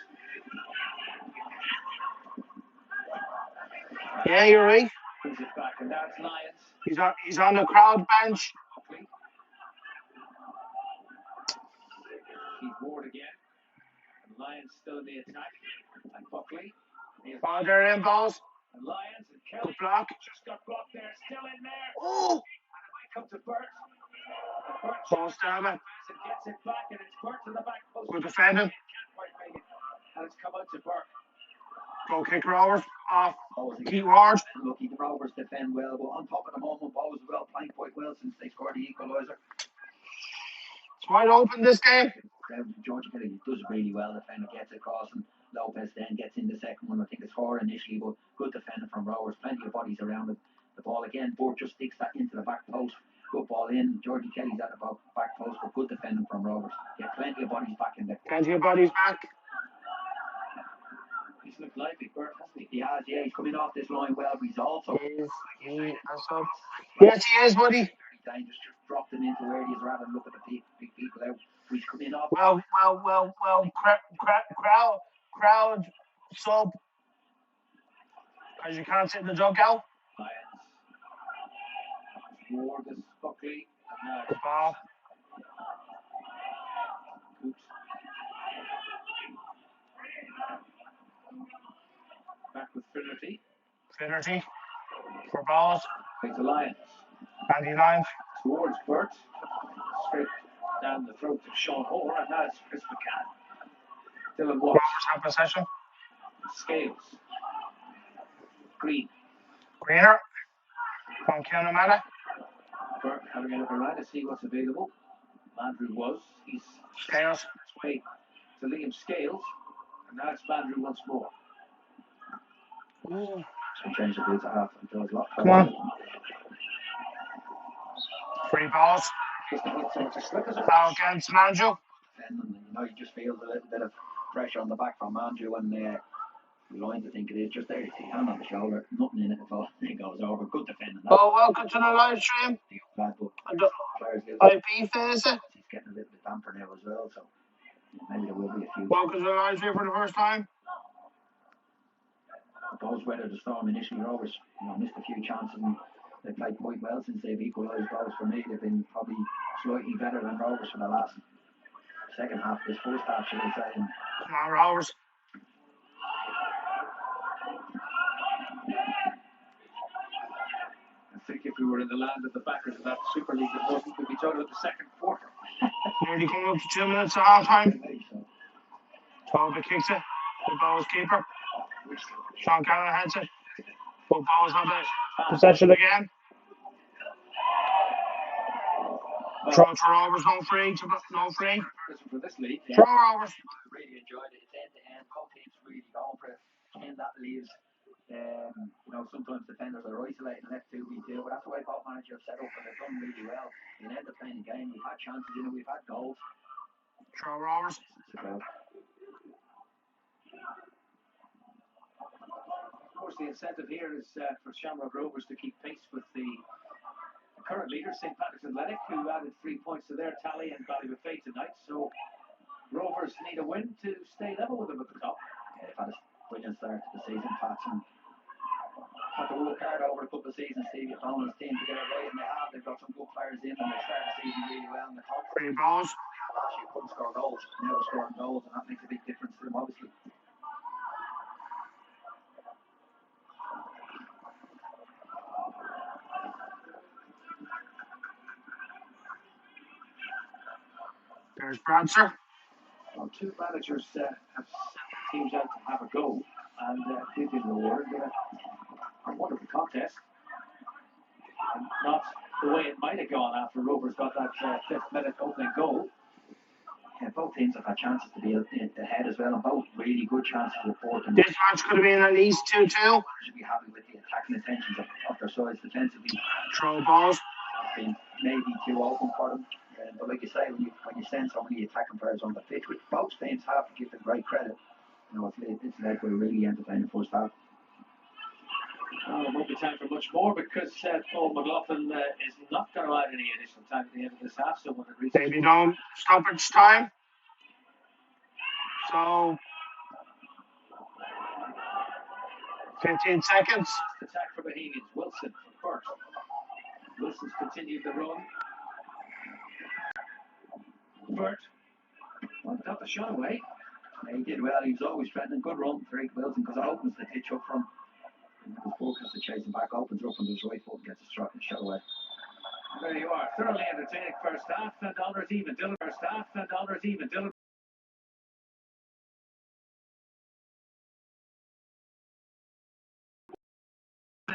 Yeah, you're right. Brings it back, and that's Lyons. He's on the crowd bench. Buckley. Keith Ward again. And Lyons still in the attack. And Buckley. Oh, they're in balls. And Lyons and Kelly. Good block. Just got blocked there. Still in there. Oh! And it might come to Burt. And Burt Ball stabber. gets it back, and it's Burt to the back post. Good defending. Can't quite make it. And it's come out to Burke. Go kick Rovers off. Keep Ward. Lucky the Rovers defend well, but on top of the moment, Ball as well, playing quite well since they scored the equaliser. It's wide open this game. George Kelly does really well. Defender gets across, and Lopez then gets in the second one. I think it's 4 initially, but good defender from Rovers. Plenty of bodies around it. The ball again. Burt just sticks that into the back post. Good ball in. Georgie Kelly's at the back post, but good defending from Rovers. Get plenty of bodies back in there. Plenty of bodies back. He's looked lively, Burt, hasn't he? He has, yeah. He's coming off this line well, but he's also Yes, he is, buddy. very dangerous. Just dropped him into areas rather than look at the big people out. He's coming off. Well. Crowd sub. Because you can't sit in the dugout. Lyons. Ward is Buckley. And now Good ball. Coops. Back with Finnerty. For balls. Plays the Lyons. Andy Lyons. Towards Burt. Straight down the throat of Sean Hoare, and now it's Chris McCann. Dylan Watts. Rovers have possession. Scales. Greener. From Kilnamata. Burke having a look around to see what's available. Mandrew was. He's Scales. way to Liam Scales. And now it's Mandrew once more. Ooh. So change the boots at half until it's locked. Come on. Free balls. Just to hit so it's slick as a Foul against Manju. And you just feel a little bit of pressure on the back from Andrew and the lines. I think it is just there. It's hand on the shoulder, nothing in it at all. It goes over. Good defending. Oh, welcome to the live stream. Bad, but players get IP phase. he's getting a little bit damper now as well, so maybe there will be a few. Welcome to the live stream for the first time. Those weathered the storm initially. Rovers, missed a few chances and They've played quite well since they've equalised goals. For me, they've been probably slightly better than Rovers for the last second half, this first half, should I say. Come on, Rovers. I think if we were in the land of the backers of that Super League, it wasn't. We'd be talking about the second quarter. Nearly coming up to 2 minutes at half time. Toby kicks it. The ball's keeper. Sean Cannon heads it. But ball's not there. Possession again. Throw to Rovers, no free. No free. For this league, Throw Rovers. Really enjoyed it. It's end to end. Both teams really going for it. And that leaves, sometimes defenders are isolating left 2v2, but that's the way both managers have set up, and they've done really well. In the end of playing the game, we've had chances in it, we've had goals. Throw Rovers. Of course, the incentive here is for Shamrock Rovers to keep pace with the current leader, St. Patrick's Athletic, who added 3 points to their tally in Ballybuffet tonight. So Rovers need a win to stay level with them at the top. Yeah, they've had a brilliant start to the season, Pats, and had to work hard over a couple of seasons, Stevie, found his team to get it right, and they have. They've got some good players in, and they started the season really well in the top. Free balls. Last year couldn't score goals. Now they're scoring goals, and that makes a big difference to them, obviously. There's Bradser. Well, two managers have sent teams out to have a go, and they've been rewarded with a wonderful contest. And not the way it might have gone after Rovers got that 5th-minute opening goal. Yeah, both teams have had chances to be ahead as well, and both really good chances of fourth. This match could have been at least 2-2. Should be happy with the attacking intentions of their sides defensively. Throw balls. Been maybe too open for them. But like you say, when you send so many attacking players on the pitch, which both teams have, to give them great credit, it's led to a really entertaining first half. Well, it won't be time for much more because Paul McLaughlin is not going to add any additional time at the end of this half. So when it reaches Maybe no stoppage time. So 15 seconds. Attack for Bohemians. Wilson first. Wilson's continued the run. Bert. Well, got the shot away. Yeah, he did well. He was always threatening. Good run for Eric Wilson because it opens the pitch up from his focus to chase him back, opens up on his right foot and gets a shot away. There you are. Thoroughly entertaining first half, and honours even Dillon. First half, and honours even Dillon.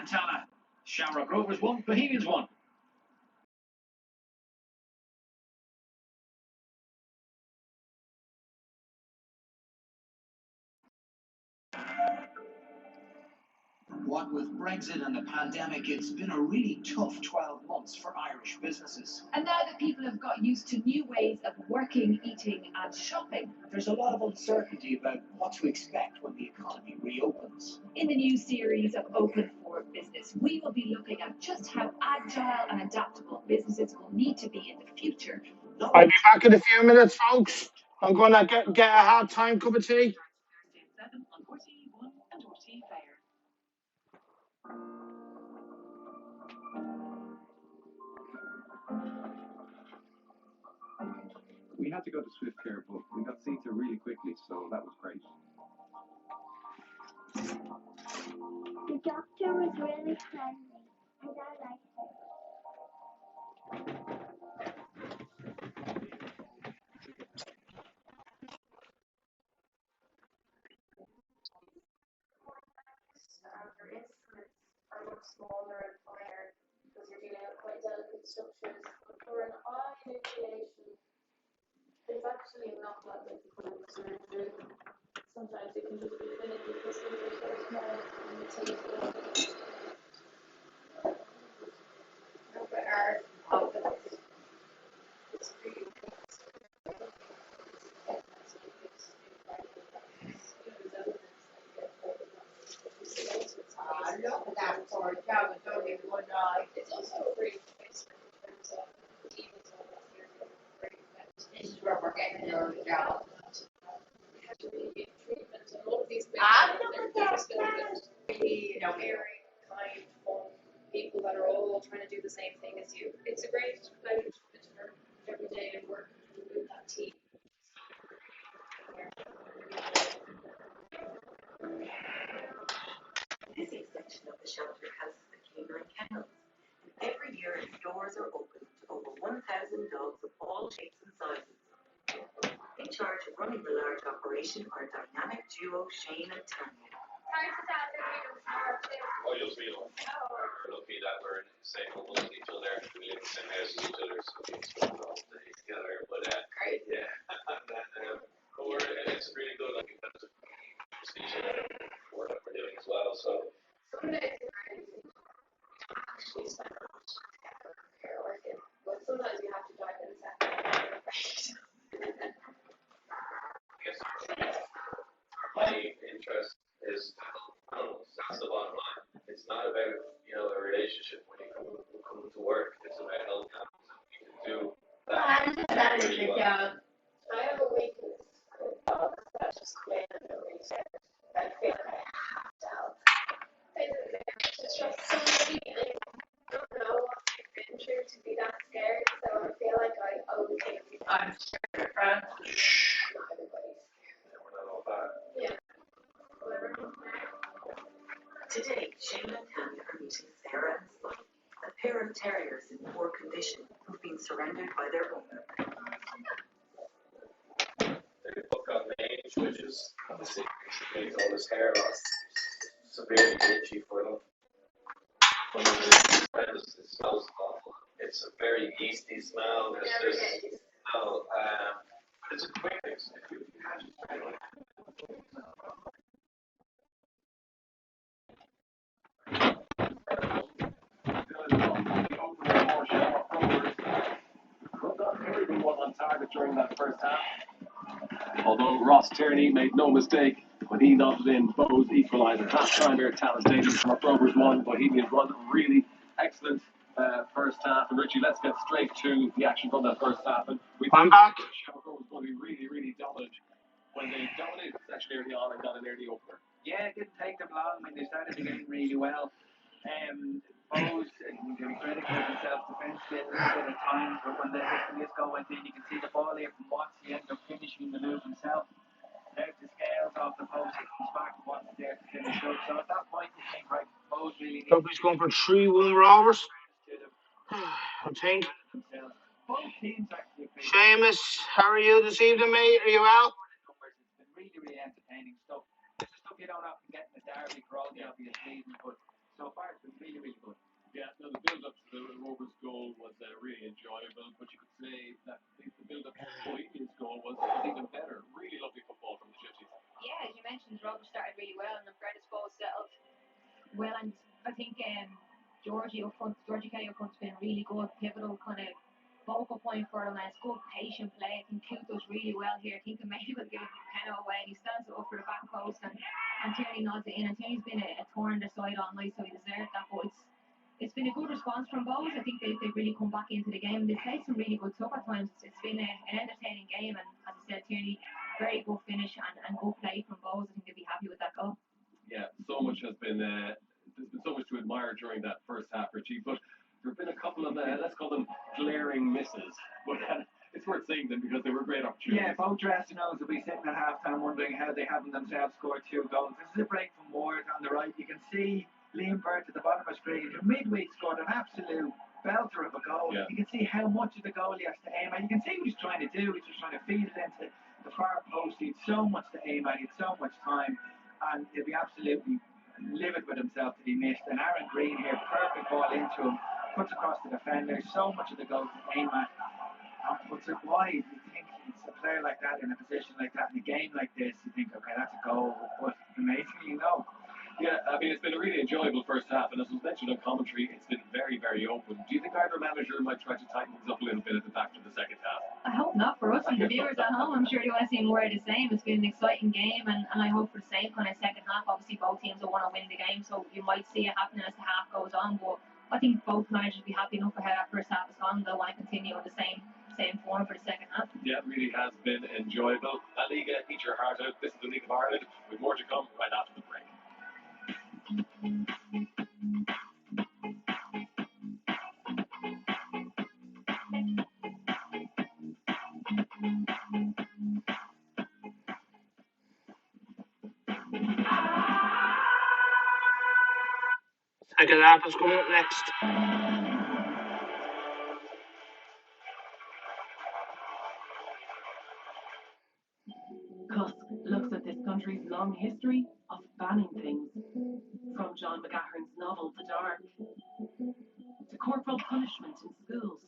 Tala. Shamrock Rovers 1, Bohemians 1. What with Brexit and the pandemic, it's been a really tough 12 months for Irish businesses. And now that people have got used to new ways of working, eating and shopping, there's a lot of uncertainty about what to expect when the economy reopens. In the new series of Open for Business, we will be looking at just how agile and adaptable businesses will need to be in the future. I'll be back in a few minutes, folks. I'm going to get a half-time cup of tea. 7 on RT1 and RT Fair. We had to go to Swift Care, but we got seated really quickly, so that was great. The doctor was really friendly, and I liked her. For instruments are much smaller and finer because you're dealing with quite delicate structures. But for an eye enucleation, it's actually not that difficult to do. Sometimes it can just be finicky because things are so small and you take it. Not very hard confidence. It's really look at that for a job, it's only one eye. It's also a great choice in terms of even so This is where we're getting your job. we have to really give treatment and all of these things. Look at that, really, kind, fun people that are all great pleasure to visit her every day and work with that team. This section of the shelter houses the canine kennels. Every year, its doors are open to over 1,000 dogs of all shapes and sizes. In charge of running the large operation are dynamic duo Shane and Tanya. Oh, you'll meet them. We're lucky that we're in the same room with each other. We live in the same house as each other, so we spend all day together. But Great. yeah, and it's really good. Like, we see each other for what we're doing as well. So Some days are crazy. Actually spend a lot of time here working, but sometimes you have to drive in a our main interest is, I don't know, that's the bottom line. It's not about, a relationship when you come to work. It's about helping out. You can do that really well. I have a weakness with dogs that just come in and don't reset. I feel like I have to help. It's just somebody, and I don't know what I've been through to be that scared, so I feel like I owe everybody. I'm scared, friend. Not everybody's scared. We're not all bad. Yeah. Today, Shane and Tanya are meeting Sarah and Spike, a pair of terriers in poor condition who've been surrendered by their owner. They both got mange, which is obviously makes all this hair loss severely itchy for them. It smells awful. It's a very yeasty smell. It's just no. It's a quick fix. If you catch it straight away. Everyone on target during that first half. Although Ross Tierney made no mistake when he nodded in Bo's equaliser. Half-time here at Tallaght Stadium. Rovers won, Bohemians won. Really excellent first half. And Richie, let's get straight to the action from that first half. And we I'm back. Shamrock was going to be really, really dominant when they dominated the section early on and got an early opener. Yeah, it didn't take them long when they started the game really well. Bo's getting credit for himself defensively a little bit of time, but when this goal went in, you can see the ball here from Watts. He ended up finishing the move himself. Now the scales off the post, it comes back, Watts is there to finish up. So at that point, you think, right, Bo's really He's going for 3-1 Rovers. I think. Both teams actually. Seamus, how are you this evening, mate? Are you well? It's been really, really entertaining stuff. It's stuff you don't have to get in the derby for all the obvious reasons, but so far it's been really, really good. Yeah, no, the build-up to the Rovers goal was really enjoyable, but you could say that the build-up to the Bohemians goal was even better. Really lovely football from the Gypsies. Yeah, as you mentioned, Rovers started really well, and the Brenda's goal settled well, and I think Georgie Kelly up front's been really good, pivotal kind of focal point for them, and it's good patient play. I think Coote does really well here. I think the maybe will give a penalty away, and he stands it up for the back post, and Tierney nods it in. And Tierney's been a thorn in their side all night, so he deserved that. But it's been a good response from Bows. I think they've really come back into the game. They've played some really good stuff at times. It's been an entertaining game, and as I said, Tierney, very good finish and good play from Bows. I think they'll be happy with that goal. Yeah, so much has been there's been so much to admire during that first half, Richie, but there have been a couple of let's call them glaring misses, but it's worth saying them because they were great opportunities. Yeah, both dressing knows will be sitting at half-time wondering how they haven't themselves scored 2 goals. This is a break from Ward on the right. You can see Liam Burt at the bottom of the screen, who midweek scored an absolute belter of a goal. Yeah. You can see how much of the goal he has to aim at. You can see what he's trying to do. He's just trying to feed it into the far post. He had so much to aim at. He had so much time, and he'll be absolutely livid with himself that he missed. And Aaron Green here, perfect ball into him, puts across the defender. So much of the goal to aim at, and puts it wide. You think it's a player like that in a position like that in a game like this, you think, okay, that's a goal. But amazingly, no. Yeah, I mean, it's been a really enjoyable first half, and as was mentioned on commentary, it's been very, very open. Do you think either manager might try to tighten things up a little bit at the back of the second half? I hope not for us and the viewers at home. I'm sure you want to see more of the same. It's been an exciting game, and I hope for the same kind of second half. Obviously, both teams will want to win the game, so you might see it happening as the half goes on. But I think both managers will be happy enough for how that first half has gone. They'll want to continue with the same form for the second half. Yeah, it really has been enjoyable. La Liga, eat your heart out. This is the League of Ireland, with more to come right after the break. Second half is coming up next. Cusk looks at this country's long history of banning things, from John McGahern's novel The Dark to corporal punishment in schools.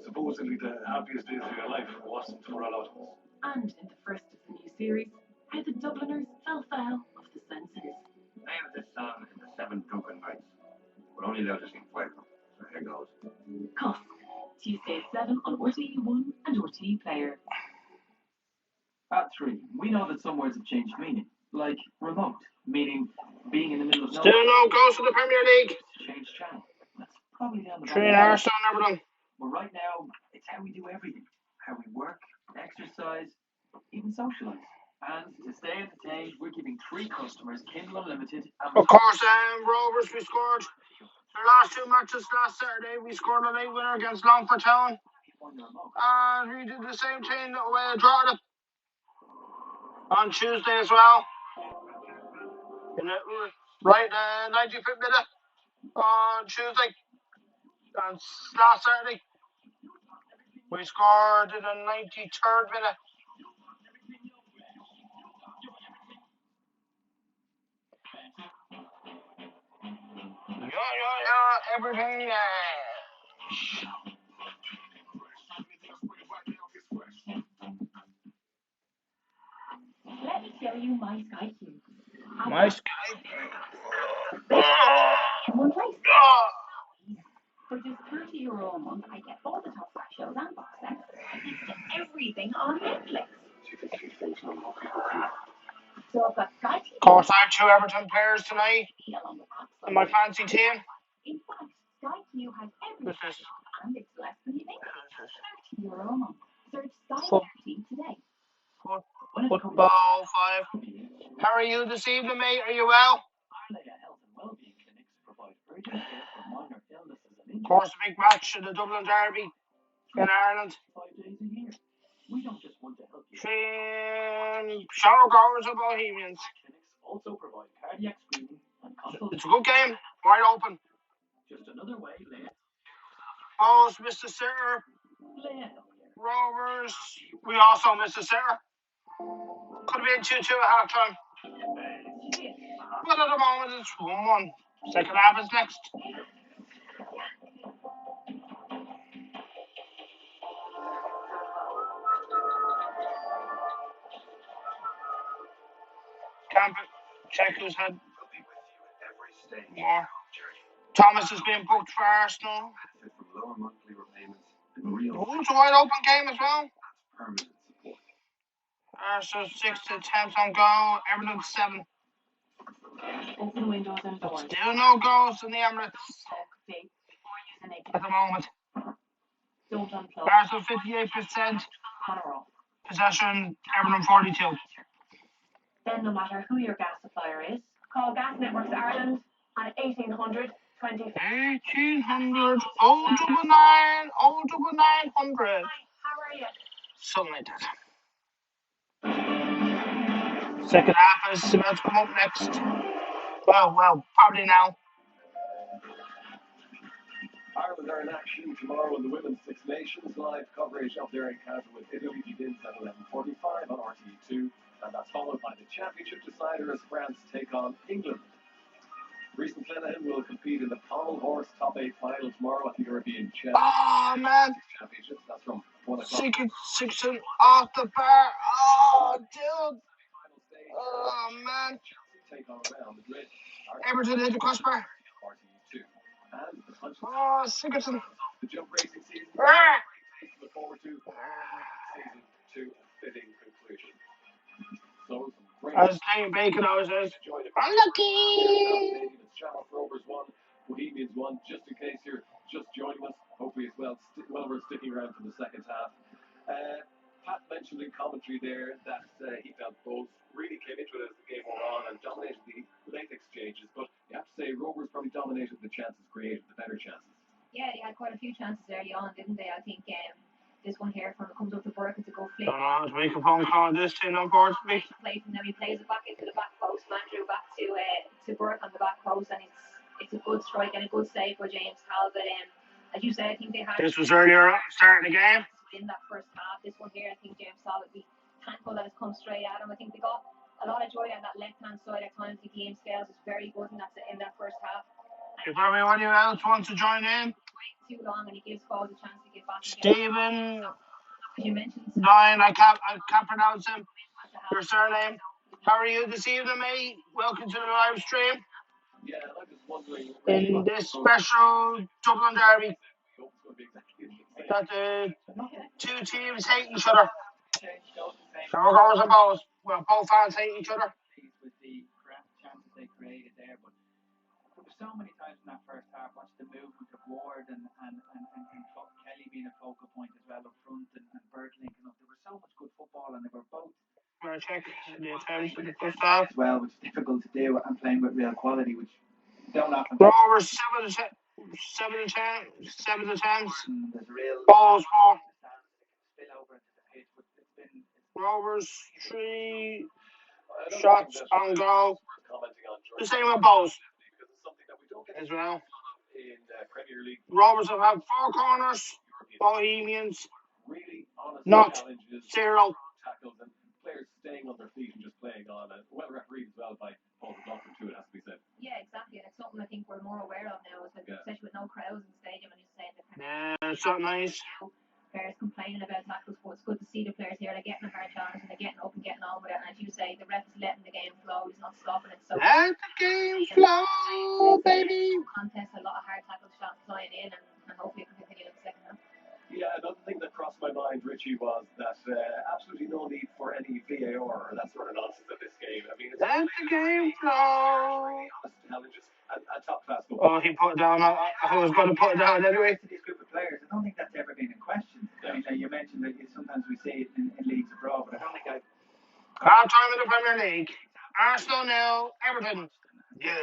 Supposedly the happiest days of your life wasn't for a lot of us. And in the first of the new series, how the Dubliners fell foul of the censors. I have this song in the 7 Drunken Nights. We're only allowed to sing 5 of them, so here goes. Cusk, Tuesday at 7 on RTE1 and RTE Player. At 3, we know that some words have changed meaning, like remote, meaning being in the middle of nowhere. Still no goals for the Premier League. Change channel. That's probably down the 3 Arsenal and Everton. But right now, it's how we do everything. How we work, exercise, even socialise. And to stay entertained, we're giving 3 customers Kindle Unlimited. Of course, Rovers, we scored the last 2 matches last Saturday. We scored a late winner against Longford Town. And we did the same thing away at Drogheda on Tuesday as well. In the 95th minute on Tuesday. And last Saturday, we scored in the 93rd minute. Everything. Let me show you my Sky Q. My Sky. One place. For just €30 a month, I get all the top 5 shows and box sets. And everything on Netflix. So I've got Sky TV. Of course, I have 2 Everton players tonight in my fancy team. In fact, Sky Q has everything, and it's less than you think. €30 a month. Search Sky 30 today. Football 5. How are you this evening, mate? Are you well? Of course, a big match in the Dublin Derby in Ireland. 5 days a year. We don't just want to help you. Shamrock Rovers and Bohemians. Also provide cardiac screening and consultation. It's a good game, wide open. Just another way, Leah. Oh, Mr. Sitter. Rovers. We also missed a sitter. Could have been 2-2 at half time. But at the moment it's 1-1. Second half is next. Camp check who's had more. Thomas has been booked for Arsenal. It's a wide open game as well. Arsenal 6 attempts on goal, Everton 7. Open windows and doors. Still no goals in the Emirates at the moment. Don't unplug. Arsenal 58%. Possession, Everton 42. Then no matter who your gas supplier is, call Gas Networks Ireland on 1800 20. 1800 099 09900. Hi, how are you? Something like that. Second half is about to come up next. Well, probably now. Ireland are in action tomorrow in the Women's Six Nations. Live coverage of their encounter with Italy begins at 11:45 on RTE2, and that's followed by the championship decider as France take on England. Reece McClenaghan will compete in the pommel horse top 8 final tomorrow at the European Championships. That's from 1 o'clock. Sixton off the bar. Oh, dude. Oh, man. Take on Real Madrid. Everton hit the crossbar. RTE2. And the punch. Oh, Sigurdsson. The jump racing season. Look forward to season 2 fitting conclusion. So, as Dane Bacon always says, unlucky. Shamrock Rovers 1, Bohemians 1. Just in case you're just joining us, hopefully as well, we're sticking around for the second half. Pat mentioned in commentary there that he felt both really came into it as the game wore on and dominated the late exchanges, but you have to say Rovers probably dominated the chances created, the better chances. Yeah, they had quite a few chances early on, didn't they? I think this one here from comes up to Burke, it's a go flick. Don't know how to make a phone call this thing, unfortunately. Plays and then he plays it back into the back post. Man drew back to Burke on the back post, and it's a good strike and a good save for James Talbot. As you said, I think they had. This was earlier starting the game. In that first half, this one here, I think James Talbot would be thankful that it's come straight at him. I think they got a lot of joy on that left-hand side at times. The game scales is very good in that first half. If everyone else wants to join in, too long, and he gives Foles a chance to get back. Stephen, you mentioned Ryan, I can't pronounce him. Your surname. How are you this evening, mate? Welcome to the live stream. Yeah, I'm just wondering. In this special Dublin derby, that the two teams hate each other. So we're going to both. Well, both fans hate each other. With the chances they created there, but there were so many times in that first half. Watch the movement of Ward and Kelly being a focal point as well up front, and Bert linking up. There was so much good football, and they were both. I'm going to check the attempts in the first half. Well, which is difficult to do, and playing with real quality, which don't happen. Rovers 7 attempts. There's real balls 4. Spill over into the pitch, but it's been. Rovers 3 shots on goal. The same with balls as well. Rovers have had 4 corners. Bohemians not 0. Tackles and players staying on their feet and just playing on it. Well refereed as well by Paul McLaughlin too, it has to be said. Yeah, exactly. And it's something I think we're more aware of now, especially with no crowds in the stadium, and just saying that. Yeah, it's not nice. Players complaining about tackles, but it's good to see the players here. They're getting a hard challenge and they're getting up and getting on with it. And as you say, the ref is letting the game flow. He's not stopping it. So let the game flow, baby. Contest, a lot of hard tackle shots flying in, and hopefully it can continue in the second half. Yeah, another thing that crossed my mind, Richie, was that absolutely no need for any VAR or that sort of nonsense in this game. I mean, it's let the game flow. Challenges and top class football. Oh, he put it down. I was going to put it down anyway. These group of players, I don't think that's ever been in question. I mean, you mentioned that sometimes we see it in leagues abroad, but I don't think half time in the Premier League. Arsenal 0, Everton 0.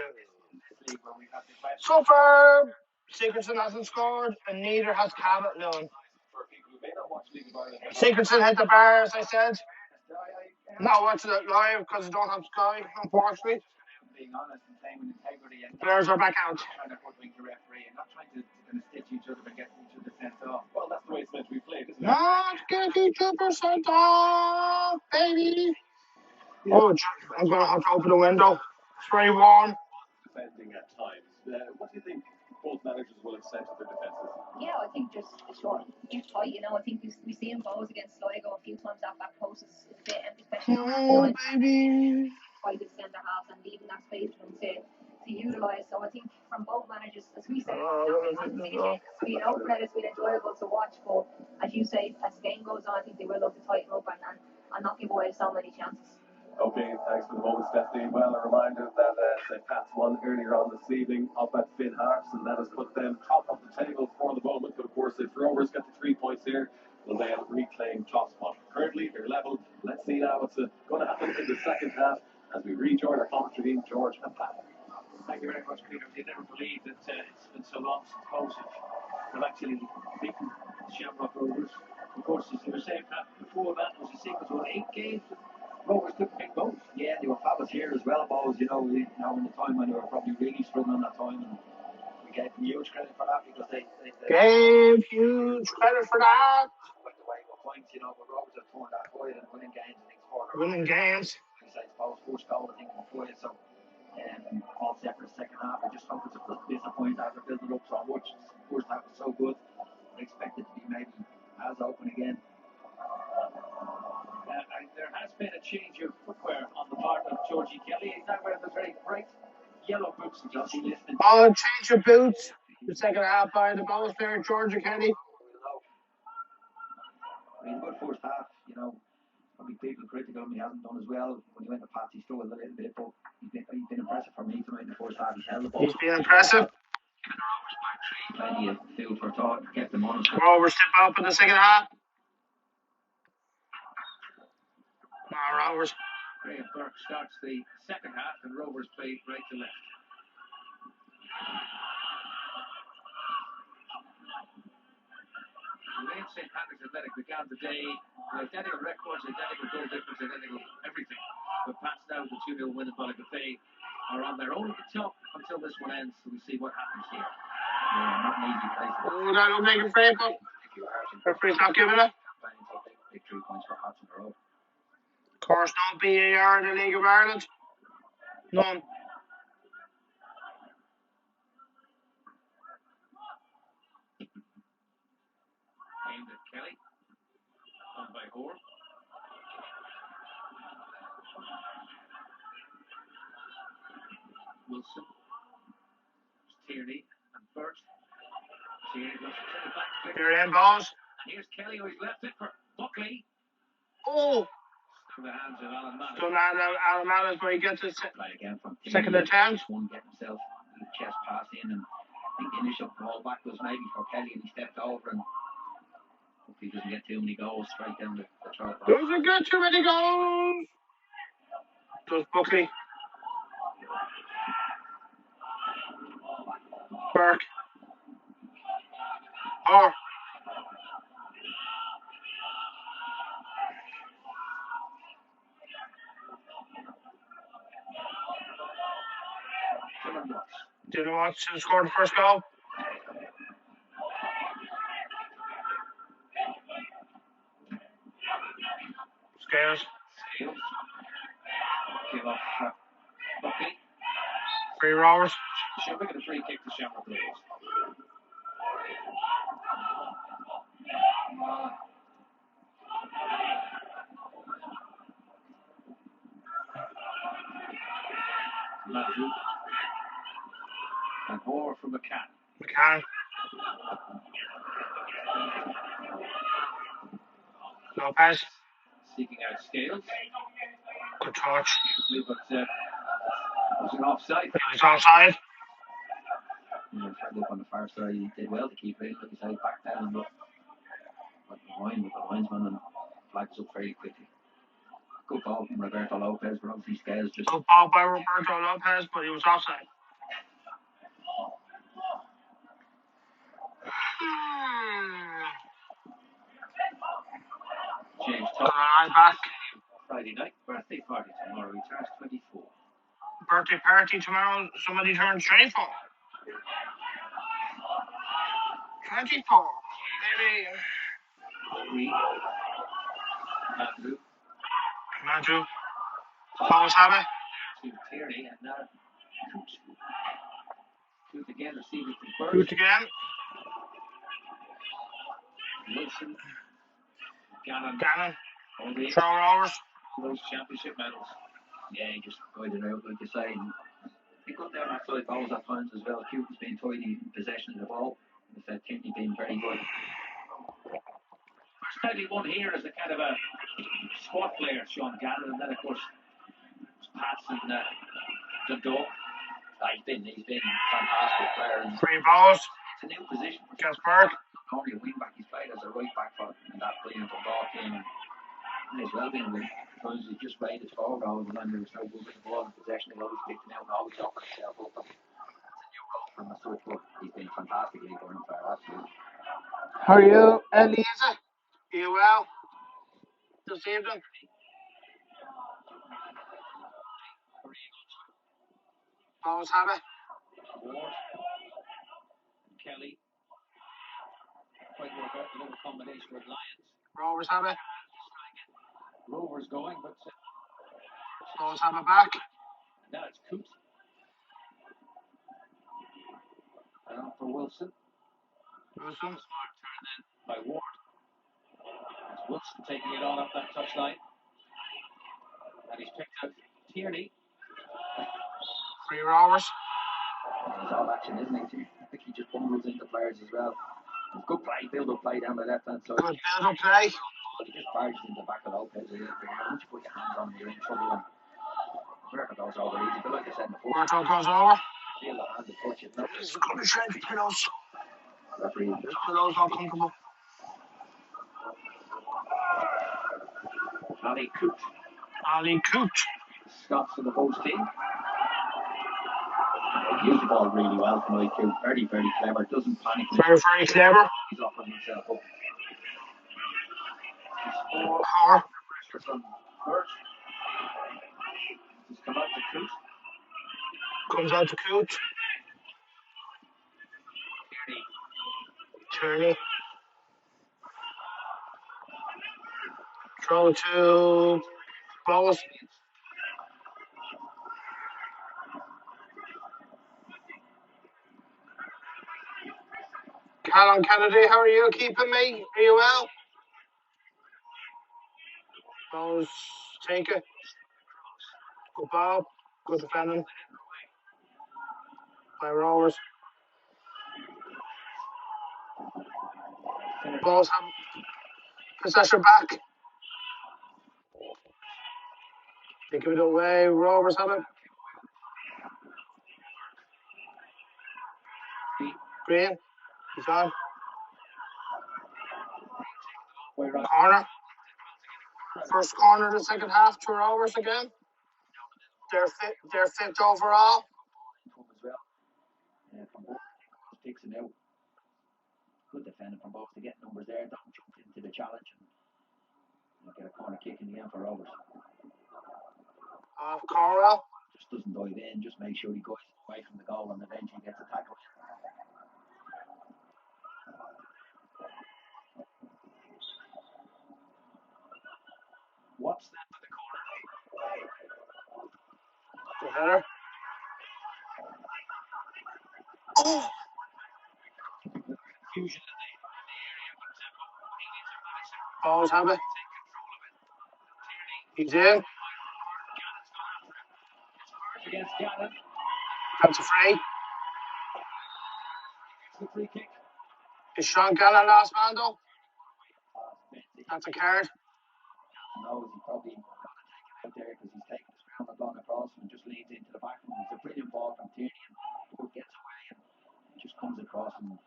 So far, Sigurdsson hasn't scored, and neither has Cabot Lewin. Sigurdsson hit the bar, as I said. Not watching it live because I don't have Sky, unfortunately. Being honest and playing with integrity and players are back out. Trying to hoodwink the referee and not trying to kind of stitch each other and get each other sent off. Well, that's the way it's meant to be played, isn't it? Not get each other sent off, baby. Yeah. Oh, I'm going to have to open the window. It's very warm. Defending at times. What do you think both managers will have said to their defences? Yeah, I think just a short, tight. I think we see him balls against Sligo a few times. That back post is a bit empty, especially baby. By the centre half and leaving that space for them to utilise. So I think from both managers, as we say, it's been open, it's been enjoyable to watch. But as you say, as the game goes on, I think they will look to tighten up and not give away so many chances. Okay, thanks for the moment, Stephanie. Well, a reminder that St. Pat's won earlier on this evening up at Finn Harps, and that has put them top of the table for the moment. But of course, if Rovers get the 3 points here, will they reclaim top spot? Currently, they're level. Let's see now what's going to happen in the second half as we rejoin our commentary team, George and Pat. Thank you very much, Peter. You never believe that it's been so long since Bohs have actually beaten Shamrock Rovers. Of course, as you were saying, Pat, before that was a sequence of 8 games. Rovers took big Bohs. Yeah, they were fabulous here as well, Bohs. In the time when they were probably really struggling that time, and we gave them huge credit for that because they gave huge credit for that. Went away with points, but Rovers have turned that way and winning games. I think winning games. Besides Bohs' first goal, I think in the fourth, so all set for the second half. I just hope it's a disappointment after building up so much. The first half was so good. I expect it to be maybe as open again. There has been a change of footwear on the part of Georgie Kelly. He's now wearing the very bright yellow boots. Oh, change of boots. The second half by the Bohs player, Georgie Kelly. I mean, good first half, probably people critical of him, he hasn't done as well. When he went to Pats, he struggled a little bit, but he's been impressive for me tonight in the first half. He's held the ball. He's been impressive. Plenty of food for thought, kept him honest. Rovers step up in the second half. Rovers. Graham Burke starts the second half, and Rovers play right to left. Lane St. Patrick's Athletic began the day with identical records, identical goal difference, identical everything. But Pats now with a 2-0 win at Ballycafay. are on their own at the top until this one ends, so we'll see what happens here. Yeah, not an easy place. Oh, that looks like a free ball. Referee's not giving it. Big 3 points for Hearts on the road. Of course, no BAR in the League of Ireland. None. Aimed at Kelly. On by Hoare. Wilson. Tierney and Burt. Tierney goes to the back. Here in balls. And here's Kelly, who's left it for Buckley. Oh! Through the hands of Alan Manning. So now Alan Manning, where he gets his Again from second attempt. One getting himself a chest pass in, and I think the initial ball back was maybe for Kelly, and he stepped over, and hope he doesn't get too many goals straight down the throat. Doesn't get too many goals. Does Buckley. Burke. Oh. Dylan Watts scored the first goal. Scales. Give off Buckley. Free Rovers. Should we get a free kick to Shamrock Rovers? Matthew. And Hoare from McCann. Lopez. Seeking out Scales. Good touch. But was an offside. It's offside. Yeah, up on the far side, he did well to keep it in, like I say, back down and look behind with the linesman and flags up very quickly. Good ball from Roberto Lopez, but obviously Scales just... Good ball by Roberto Lopez, but he was offside. James Tuck. Back. Friday night, birthday party tomorrow, he turns 24. Birthday party tomorrow, somebody turns 24. 24. Maybe. Matthew. Always have it. To Tierney and now Coote again receiving from Burt. Coote again. Wilson. Gannon. Throw Rovers. Those championship medals. Yeah, he just guided out, like you say. He got down that side balls at times as well. Coote's been tidy in possession of the ball. With Tierney being very good. There's one here as a kind of a squad player, Sean Gannon, and then of course Pats and Dundalk. He's been fantastic player. Three balls. It's a new position for Casper. Normally a wing back, he's played as a right back for that playing Dundalk game. And he's well been with because he just played his 4 goals and then there was no moving the ball in possession. He always picked it out and always offered himself up. It's a new goal from the such, but he's been fantastically going for absolutely. How are you, Eliezer? Are you well? This evening? Always have it. Ward. Kelly. Quite work out the little combination with Lions. Rovers have it. Rovers going, but Always have it back. And now it's Coote. And on for Wilson. Wilson. By Ward. It's Wilson taking it on up that touchline. And he's picked up Tierney. Free Rovers. He's all action, isn't he? I think he just bundles into players as well. Good play, build-up play down the left-hand side. Good build-up play. He just barges in the back of Lopez. Once you put your hands on him, you're in trouble. And Roberto goes over easy, but like I said before, Roberto goes over. feel the hand to touch it. He's going to change pillows. Referee. Pillows not comfortable. Ali Coote. Scots for the post team. He used the ball really well tonight, Coote. Very, very clever. Doesn't panic. Very, very clever. He's offering himself up. Pressure from Burt. He's come out to Coote. Comes out to Cooch. Tierney. Throw to Bowles. Callum Kennedy, how are you keeping me? Are you well? Bowles, take it. Good ball. Good defending by Rovers. Bowles have possession back. They give it away. Rovers have it. Green. He's on. Corner. First corner of the second half to Rovers again. They're fifth overall. From both picks and out. Good defending from both to get numbers there. Don't jump into the challenge and get a corner kick in the end for Rovers. Cornwell. Just doesn't dive in, just make sure he goes away from the goal and eventually gets a tackle. What's that for the corner? The header. Confusion in the area, but Bowles have it. He's in. against Gannon. That's a free. It's the free kick. Is Sean Gannon last man though? That's a card. Knows he probably got to take it out there because he's taking his ground and gone across and just leads into the back. And it's a brilliant ball from Tierney and gets away and just comes across and,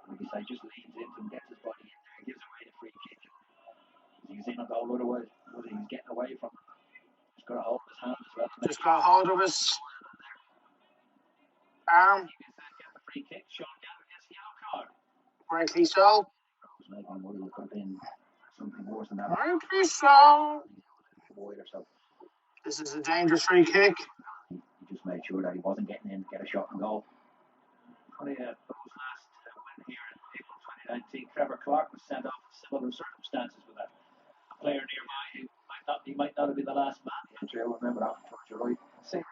like you say, just leads into him, gets his body in there, gives away the free kick. He's in a goal otherwise, he's getting away from him. Just got a hold of his hand as well. Just got hold of his arm. Free kick, Sean Gannon gets a yellow card. Rightly so. Making what it could have been something worse than that. Rightly so. Or so. This is a dangerous free kick. He just made sure that he wasn't getting in to get a shot and goal. Funny, those last win here in April 2019, Trevor Clark was sent off in similar circumstances with a player nearby who might not have been the last man. Yeah, I remember that. You're right. Same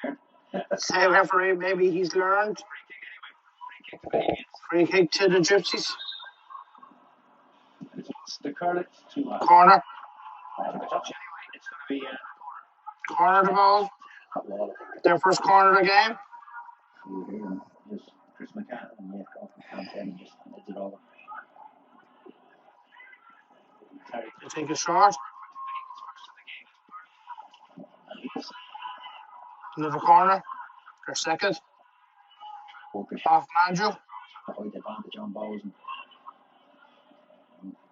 referee. Same referee. Maybe he's learned. Free kick to the Gypsies. It's the current corner. It's going to be corner the ball. Their first corner of the game. Just Chris McCann and off the camp and just heads it over. They take a shot. Another corner. Their second. Off Manju. Quite advantage on Bowes and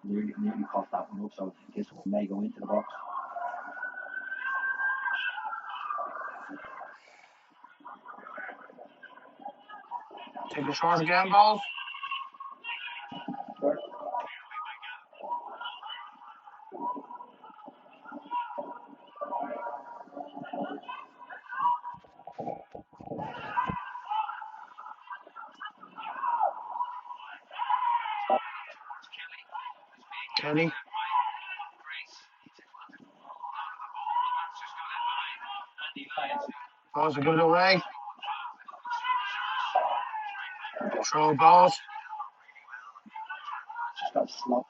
nearly coughed that one up, so this one may go into the box. Take a shot again, Bowles. Kelly. Bowles a good away. Throw Bowles. Just got slow.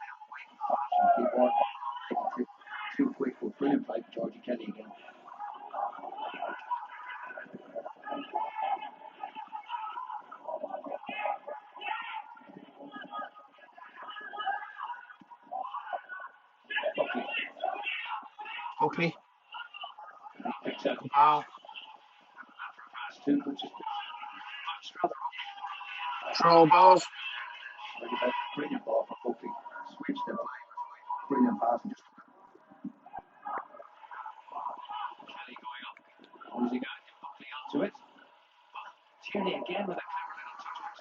Too quick for brilliant play, Georgie Kelly again. Buckley. Picks up. Wow. Throw Bowles. Brilliant ball for Buckley. Switch the play. Brilliant pass. And just Kelly going up. Losing out. Buckley onto it. Tierney again with a clever little touch.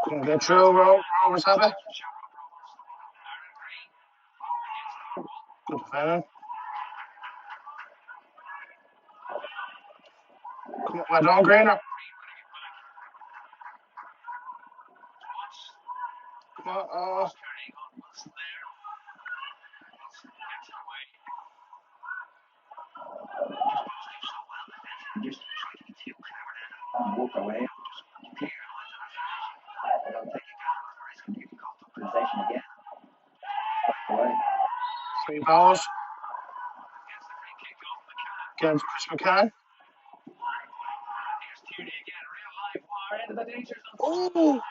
Couldn't get through. Rovers have it. Good defender. I don't greener. Uh-oh. Just try to be too clever and walk away. Just clear I don't take a gamble on the risk and nearly caught up possession again. Away. 3 balls. Against Chris McCann. Oh!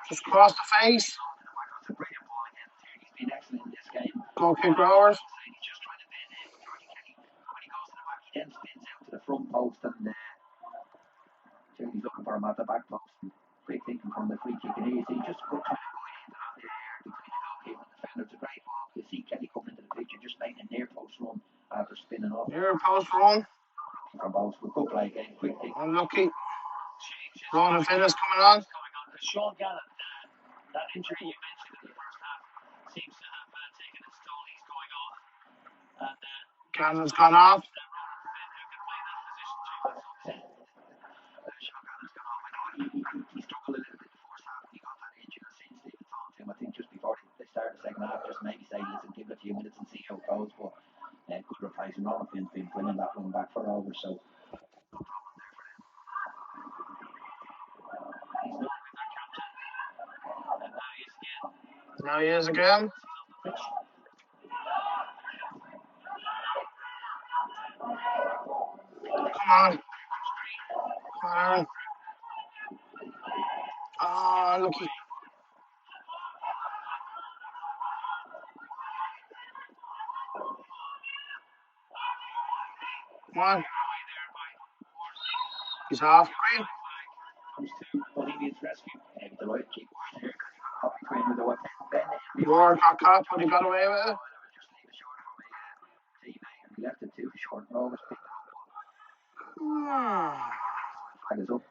Just crossed the face. That's a brilliant ball again. Tierney's been excellent in this game. Go kick Rovers. He's just trying to bend in. Georgie Kelly, when he goes to the back, he then spins out to the front post and Tierney's looking for him at the back post. Quick thinking from the free kick and here you see just trying to go into that there between the goalkeeper and the defender. It's a great ball. You see Kelly coming into the picture, just making a near post run after spinning off. Near post run. For balls, we could play again. Quick kick. Unlucky. Ronan Finnis coming on. Sean Gannon, that injury you mentioned in the first half seems to have taken its toll. He's going off. And Gannon's gone off. Sean Gannon's gone off. I know he struggled a little bit in the first half when he got that injury. And since Stephen talked to him, I think just before they start the second half, just maybe say, listen, give it a few minutes and see how it goes. But good replacement. Ronan Finn's been winning that one back for Rovers, so no problem there for them. He's not with their captain. And now he is again. Now he is again. Come on. Come on. Oh, lucky. Come on. He's half green. Comes to Bohemians rescue. And the right keep there. Up between with the one Ben. Ward got caught, but he got away with it. Just leave it short for me. Teammate. And he left it too short. Rovers picked it up. Flag is up.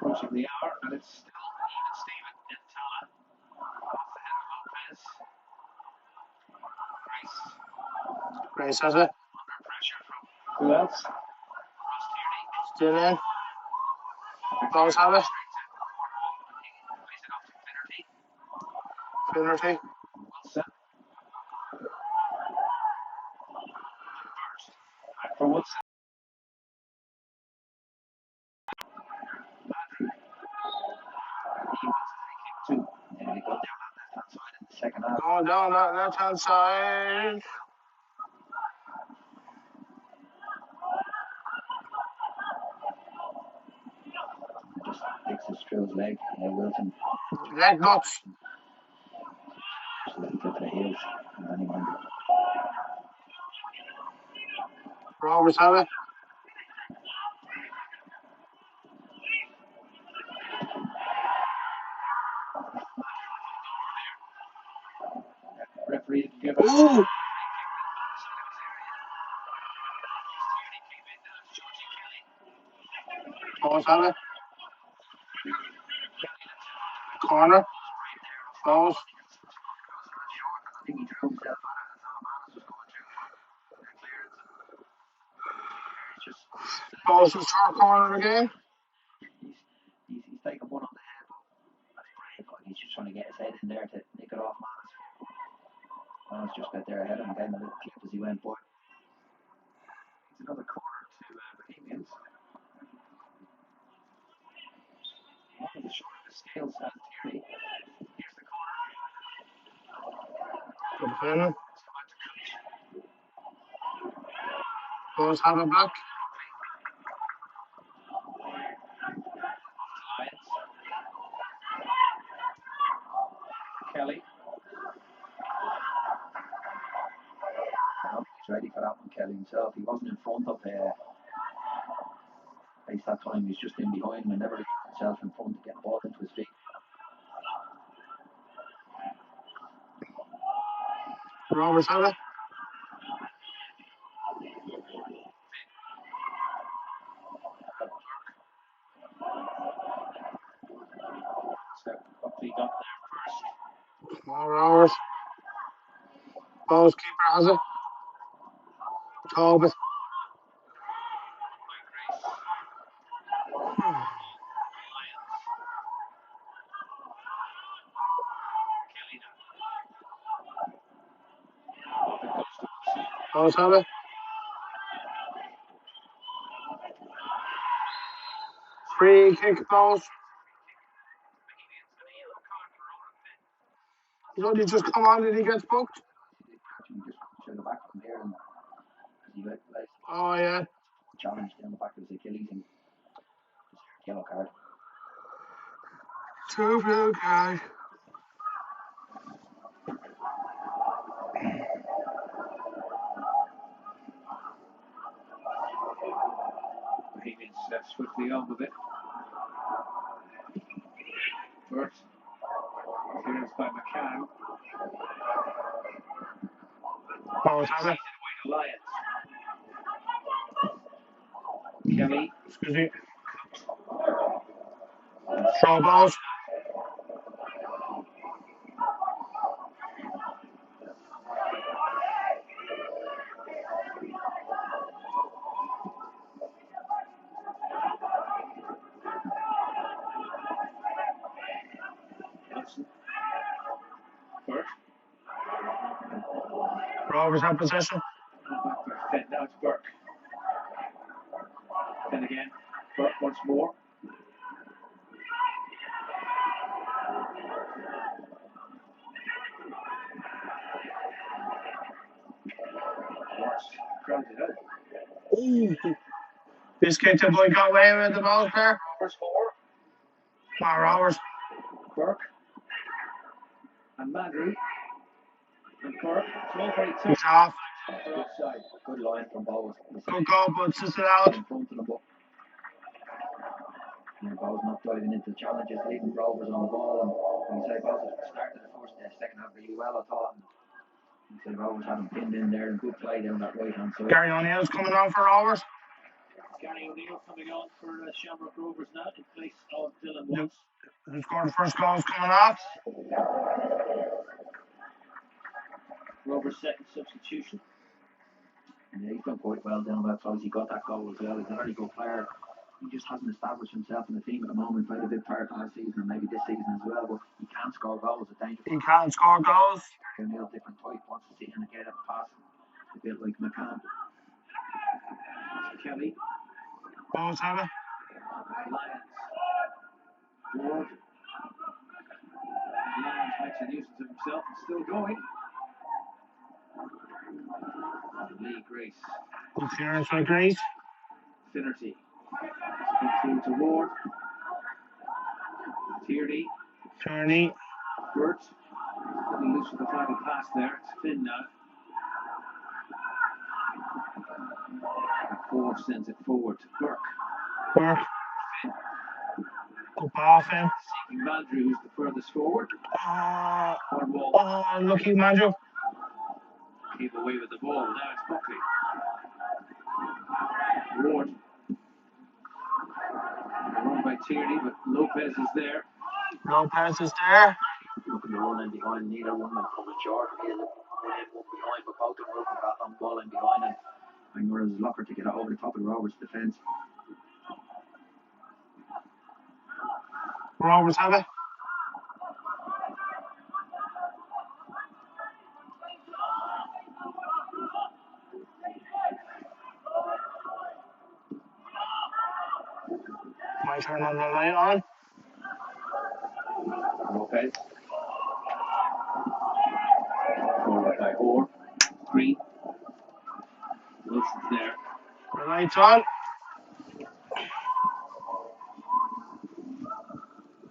approaching the hour, and it's still even Steven in Tala. Off the head of Lopez. Grace has it. Under pressure from who else? Ross Tierney. Still in. Those have it. Plays it off to Finnerty. Finnerty. Wilson. Burst. Back for Wilson. Two. And we go down that left hand side in the second half. Going down that left hand side. Just fixes Trill's leg. Wilson. Leg nuts. Just a little bit to the heels. Anyway. Rovers have it. Referee give us. Ooh. Those have it. Corner. Those. I think he threw himself on it as Almanis was going through the clearance. Just Those was short corner again. he's taking one on the head, but that's brave. Like he's just trying to get his head in there to nick it off Manis. Manis just got there ahead of him, getting a little clip as he went by. It's another corner to Bohemians. One of the shortest scales at Tierney. Here's the corner. Good defender. Those have it back. Lions. Kelly. He's ready for that one, Kelly himself. He wasn't in front of Pace that time. He's just in behind him and never got himself in front to get the ball into his feet. Rovers have it. More hours. Goalkeeper has it. Tobit. Both have it. Free kick goals. He's only just come on and he gets booked. Should go back from there and he like Oh yeah. challenged down the back of his Achilles and yellow card. Two blue card. Bohemians steps swiftly on with it. First, clearance by McCann. Both have it. Lions. Kelly. Excuse me. Throw balls. Wilson. First. Rovers have possession. Then now it's Burke. Then again, Burke once more. Watch, grounded out. Ooh. This kick the boy got away with the ball there. Rovers 4. More hours. Burke. And Madru. And Burke. It's all very tough. He's off. Outside. Good line from Bowes. Good goal, but it's just allowed. In front of the book. And Bowes not diving into the challenges, leaving Rovers on the ball. And you say Bowes started the second half really well, I thought. And you say Rovers had him pinned in there and good play down that right hand side. Gary O'Neill's coming on for Rovers. Gary O'Neill coming on for Shamrock Rovers now in place of Dylan Watts. Who scored the first goal is coming off. Rovers' second substitution. And he's done quite well down that side. He got that goal as well. He's a very good player. He just hasn't established himself in the team at the moment. Played a big part last season and maybe this season as well. But he can score goals. A dangerous. He can score goals. O'Neill, different type, wants to sit in and get it, pass a bit like McCann. Kelly. Both have it. Lions. Ward. Lions makes a nuisance of himself and still going. Lee Grace. Good clearance by Grace. Finnerty. Through to Ward. Tierney. Tierney. Burt. Getting loose with the final pass there. It's Finn now. Ford sends it forward to Burke. Burke. Good off him. Seeking Mandrew, who's the furthest forward. Cornwall. Oh, lucky Mandrew. Keep away with the ball. Now it's Buckley. Ward. Run by Tierney, but Lopez is there. Lopez is there. Looking to run in behind, neither one of them coming short. He is one behind, but both of them looking that long ball in behind him. And whereas Locker to get it over the top of the Rovers defence. Rovers have it. Might turn on the light on. Lopez. Forward by Orr. Green. Wilson's there. The light's on.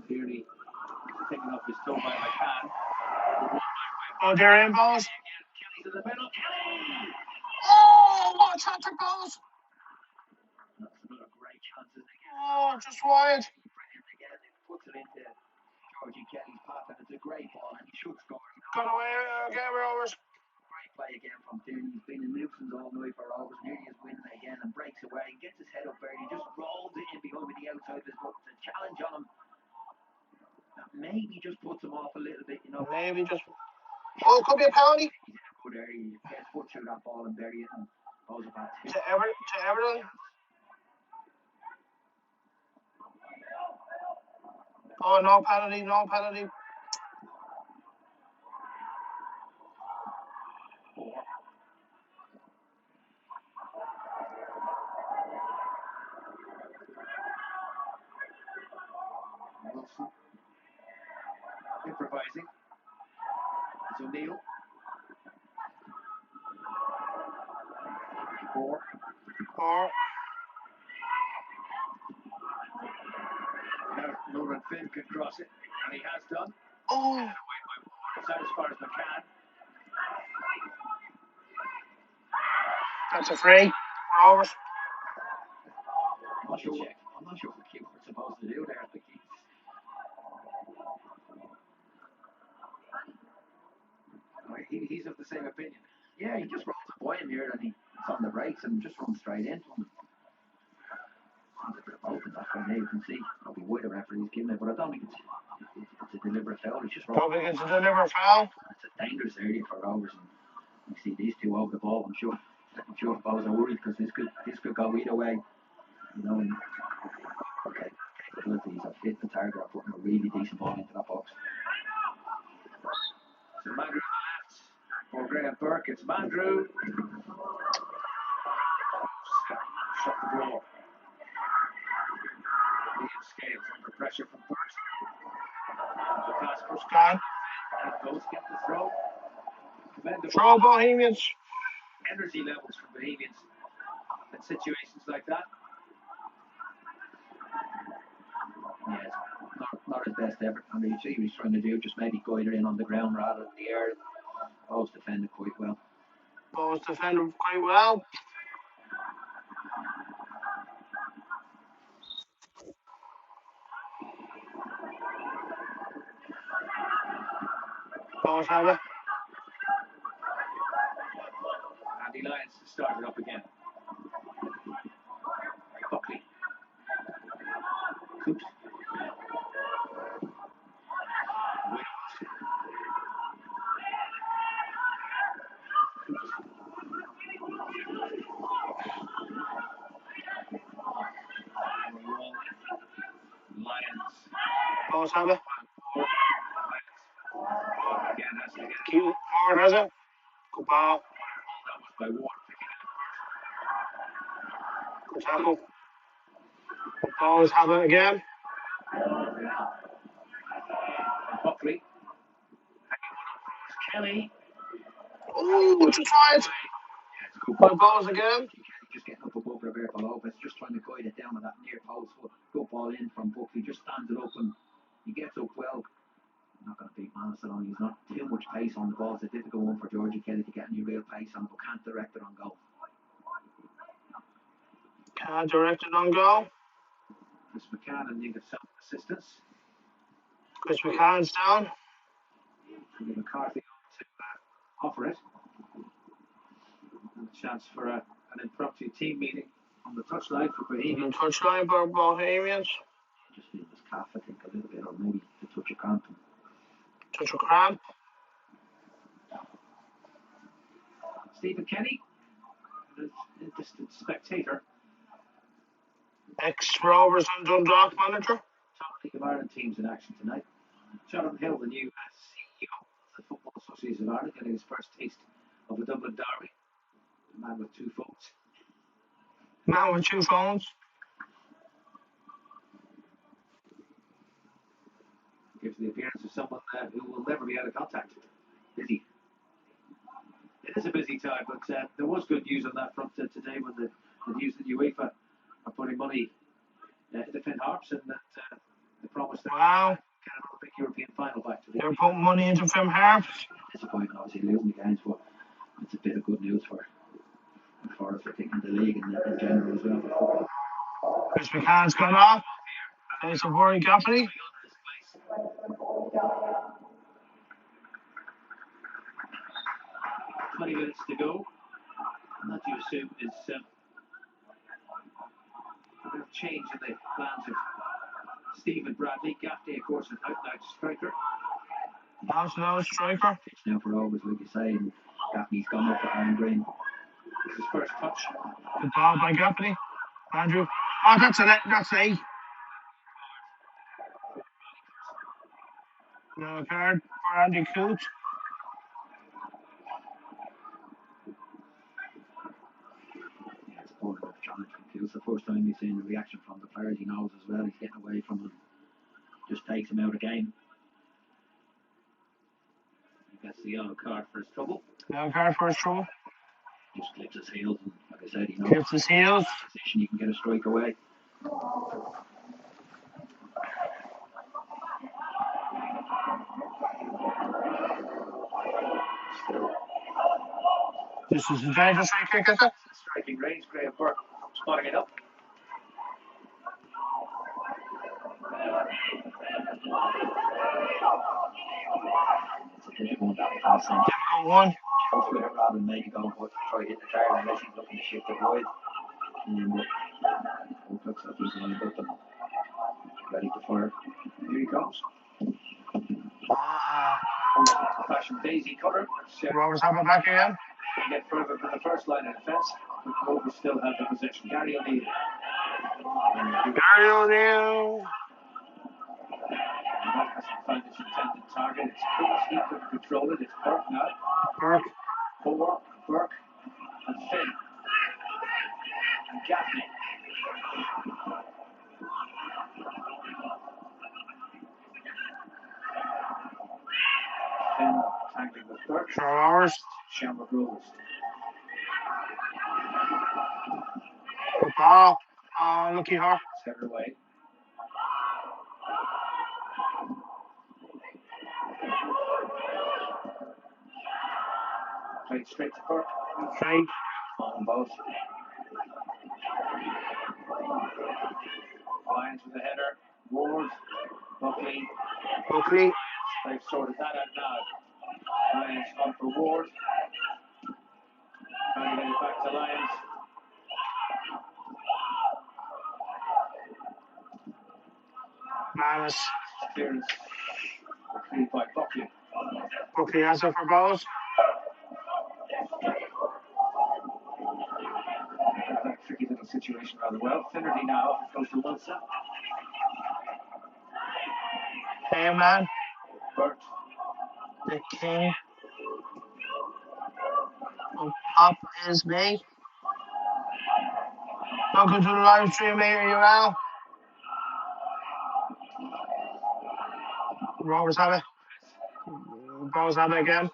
Tierney taken off his toe by McCann. Oh, they're in balls. Kelly to the middle. Kelly! Oh, what a shot to goals. That's another great chance as they get Oh, just wide. brilliant again. It puts it into Georgie Kelly's path and it's a great ball and he should score. Got away again, Rovers. Great play again from Tierney. He's been in nuisance all night for Rovers. Nearly is winning again and breaks away. Gets his head up there. He just rolls it in behind with the outside of his foot. It's a challenge on him. That may maybe just puts him off a little bit, you know. Maybe just. Oh, it could be a penalty. He's in a good area. He gets foot through that ball and bury it and goes about To Everton. Oh, no penalty. Wilson improvising. It's O'Neill. 4. Now Lauren Finn can cross it, and he has done. Oh. And away by Ward. It's out as far as McCann. That's a free. Rovers. I'm not sure what the keeper's supposed to do there. I think he's of the same opinion. Yeah, he just rolls a boy in here and he's on the brakes and just runs straight into him. Seems a bit open that way. Now you can see probably why the referee's giving it, but I don't think it's a deliberate foul. It's just Don't think it's a deliberate foul. It's a dangerous area for Rovers, and you see these two over the ball. I'm sure both are worried because this could go either way. You know, and okay, capabilities of hit the target or putting a really decent ball into that box. So Mandrew on the left for Graham Burke. It's Mandrew. Shut the ball. William Scales under pressure from Burke. The pass first Gone. and goes get the throw. Throw Bohemians. Energy levels from Bohemians in situations like that. Yeah, it's not his best effort. I mean, you see what he's trying to do, just maybe guide her in on the ground rather than the air. Bo's defended quite well. Bo's defended quite well. Bo's have it. Andy Lyons to start it up again. Buckley. Coops. Williams. Lyons. Bo's have it. Again has to get Keep it. Hard has it. Good ball. That was by Ward. Good tackle. Bo's have it again. Buckley. Kelly. Oh, just wide. By Bo's again. Just getting up above Roberto Lopez, just trying to guide it down to that near post. Good ball in from Buckley, just stands it up and he gets up well. Not going to beat Manus on. He's not too much pace on the ball. It's a difficult one for Georgie Kelly to get any real pace on, but can't direct it on goal. Can't direct it on goal. Chris McCann and need some assistance. Chris McCann's down. Give McCarthy to offer it. And a chance for an impromptu team meeting on the touchline for Bohemians. Touchline for Bohemians. Just feeling his calf, I think, a little bit, or maybe the touch of cramp. Touch of cramp. Stephen Kenny, a distant spectator. Ex-Rovers and Dundalk manager. Top League of Ireland teams in action tonight. Jonathan Hill, the new CEO of the Football Association of Ireland, getting his first taste of a Dublin derby. A man with 2 phones. Man with 2 phones. Gives the appearance of someone who will never be out of contact. Busy. It is a busy time, but there was good news on that front today when the news that UEFA are putting money into Finn Harps and that they promised that wow. Get another big European final back to the They're putting money into Finn Harps. Disappointing, obviously, losing the games, but it's a bit of good news for us, I think, in the league and in general as well. Chris McCann's gone off. There's a Rory Gaffney. 20 minutes to go. And that you assume is a bit of change in the plans of Stephen Bradley. Gaffney, of course, an out-and-out striker. Now striker. It's now for Rovers, like you say, and Gaffney's gone up to Aaron Green. His first touch. Good ball by Gaffney. Andrew. Oh, that's a no card for Andy Coote. It's poor enough challenge from Coote. It's the first time he's seen the reaction from the players. He knows as well. He's getting away from him. Just takes him out of the game. He gets the yellow card for his trouble. Yellow card for his trouble. Just clips his heels, and like I said, he knows clips his heels. Position, he can get a strike away. This is a dangerous free kick, is it? Striking range, Graham Burke spotting it up. It's a difficult one. Difficult one. Go for it rather than maybe go but try to hit the target unless he's looking to shift it wide. It looks like he's lined up and ready to fire. Here he comes. Fashion daisy cutter. Rovers have it back again. Get further from the first line of defence. Rovers still have the possession. Gary O'Neill. Gary O'Neill. Hasn't found his intended target. It's Coote. He couldn't control it. It's Burke now. Burke. Moore, Burke, and Finn. And Gaffney. Finn tangling with Burke. Rovers. Shamrock Rovers. Good ball. Lucky Hawk. Set her away. Played straight to Burke. Straight. On both. Lions with the header. Ward. Buckley. Buckley. They've sorted that out now. Lions on for Ward. Trying to get it back to Lions. Manus. Clearance. Cleared by Buckley. Buckley has it for balls. That tricky little situation rather well. Finnerty now goes to Wilson. Hey, man. Burt. The king. Up is me. Welcome to the live stream, here you are. Rovers have it. Rovers have it again.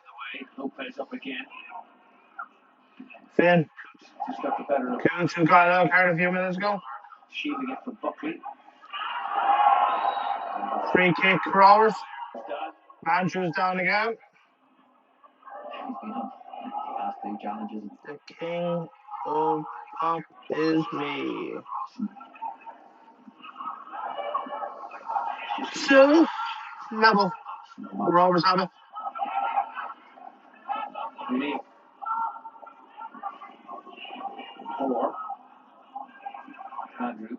Lopez up again. Finn. Just got the better of Coote, who got a yellow card a few minutes ago. shielding it for Buckley. Free kick, Rovers. Down. Andrew's down again. He's been on the last two challenges. The king of pop is me. So, level. Rovers have it. We need 4. Andrew.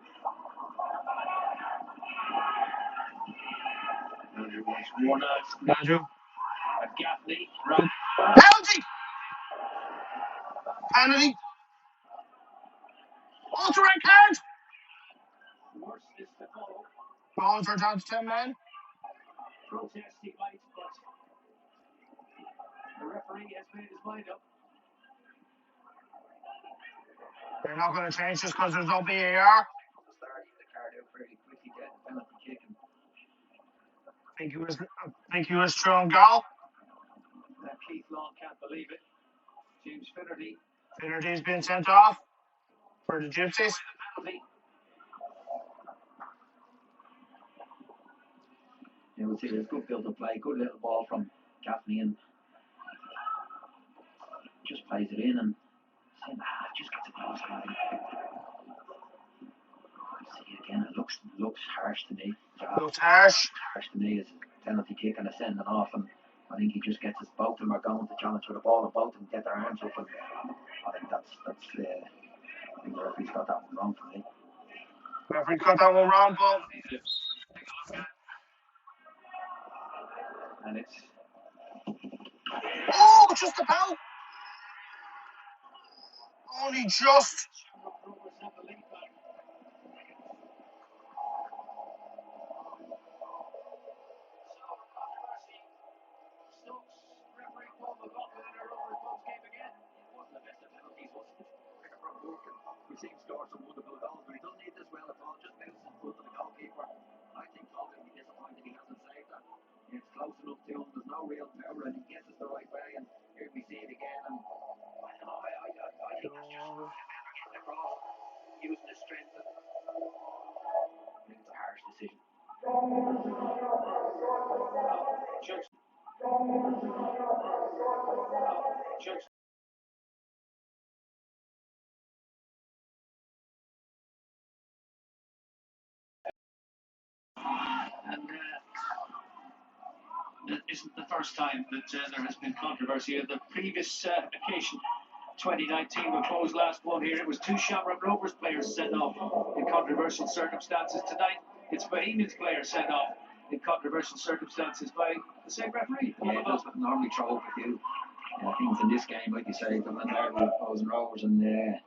Andrew wants one out. Andrew. And Gaffney. Right. Penalty! Penalty! Also red card! Worst is the goal. Ball for down to 10 men. Protest he might, but the referee has made his mind up. They're not going to change just because there's no VAR. Starting the card out fairly quickly, getting the penalty kick. I think he was strong goal. And Keith Long can't believe it. James Finnerty. Finnerty's been sent off for the Gypsies. Penalty. You know, see, there's good field of play, good little ball from Gaffney, and just plays it in and just gets it close. See it again, it looks harsh to me. Looks harsh. Harsh to me is a penalty kick and a sending off, and I think he just gets his both of them are going to challenge for the ball, and both of them get their arms up, and I think that's I think the referee's got that one wrong for me. Referee got that one wrong, but And it's just about. Only just. Rovers have the lead back. So, controversy. Stokes, referee Paul McLaughlin in a Rovers post game again. It wasn't the best of penalties, was it? We've seen score some wonderful goals, but he doesn't need this well at all. Just moves in front of the goalkeeper. I think Paul will be disappointed he hasn't saved that. It's close enough to him. There's no real power, and he gets us the right way. And here we see it again. And I don't know. I think that's just getting across, using his strength. And I think it's a harsh decision. Judge. Judge. And it isn't the first time that there has been controversy. On the previous occasion, 2019, we closed last one here. It was two Shamrock Rovers players sent off in controversial circumstances. Tonight, it's Bohemians players sent off in controversial circumstances by the same referee. Yeah, it does normally throw up a few things in this game, like you say, the there with opposing Rovers, and there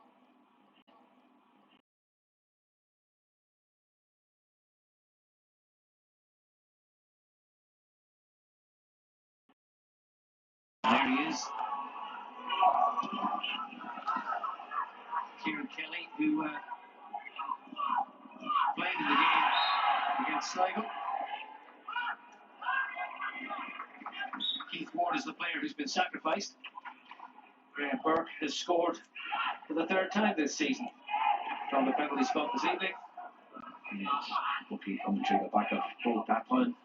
he is. Kieran Kelly, who played in the game against Sligo. Keith Ward is the player who's been sacrificed. Graham Burke has scored for the third time this season from the penalty spot this evening. yes, lucky coming through the back of both that time.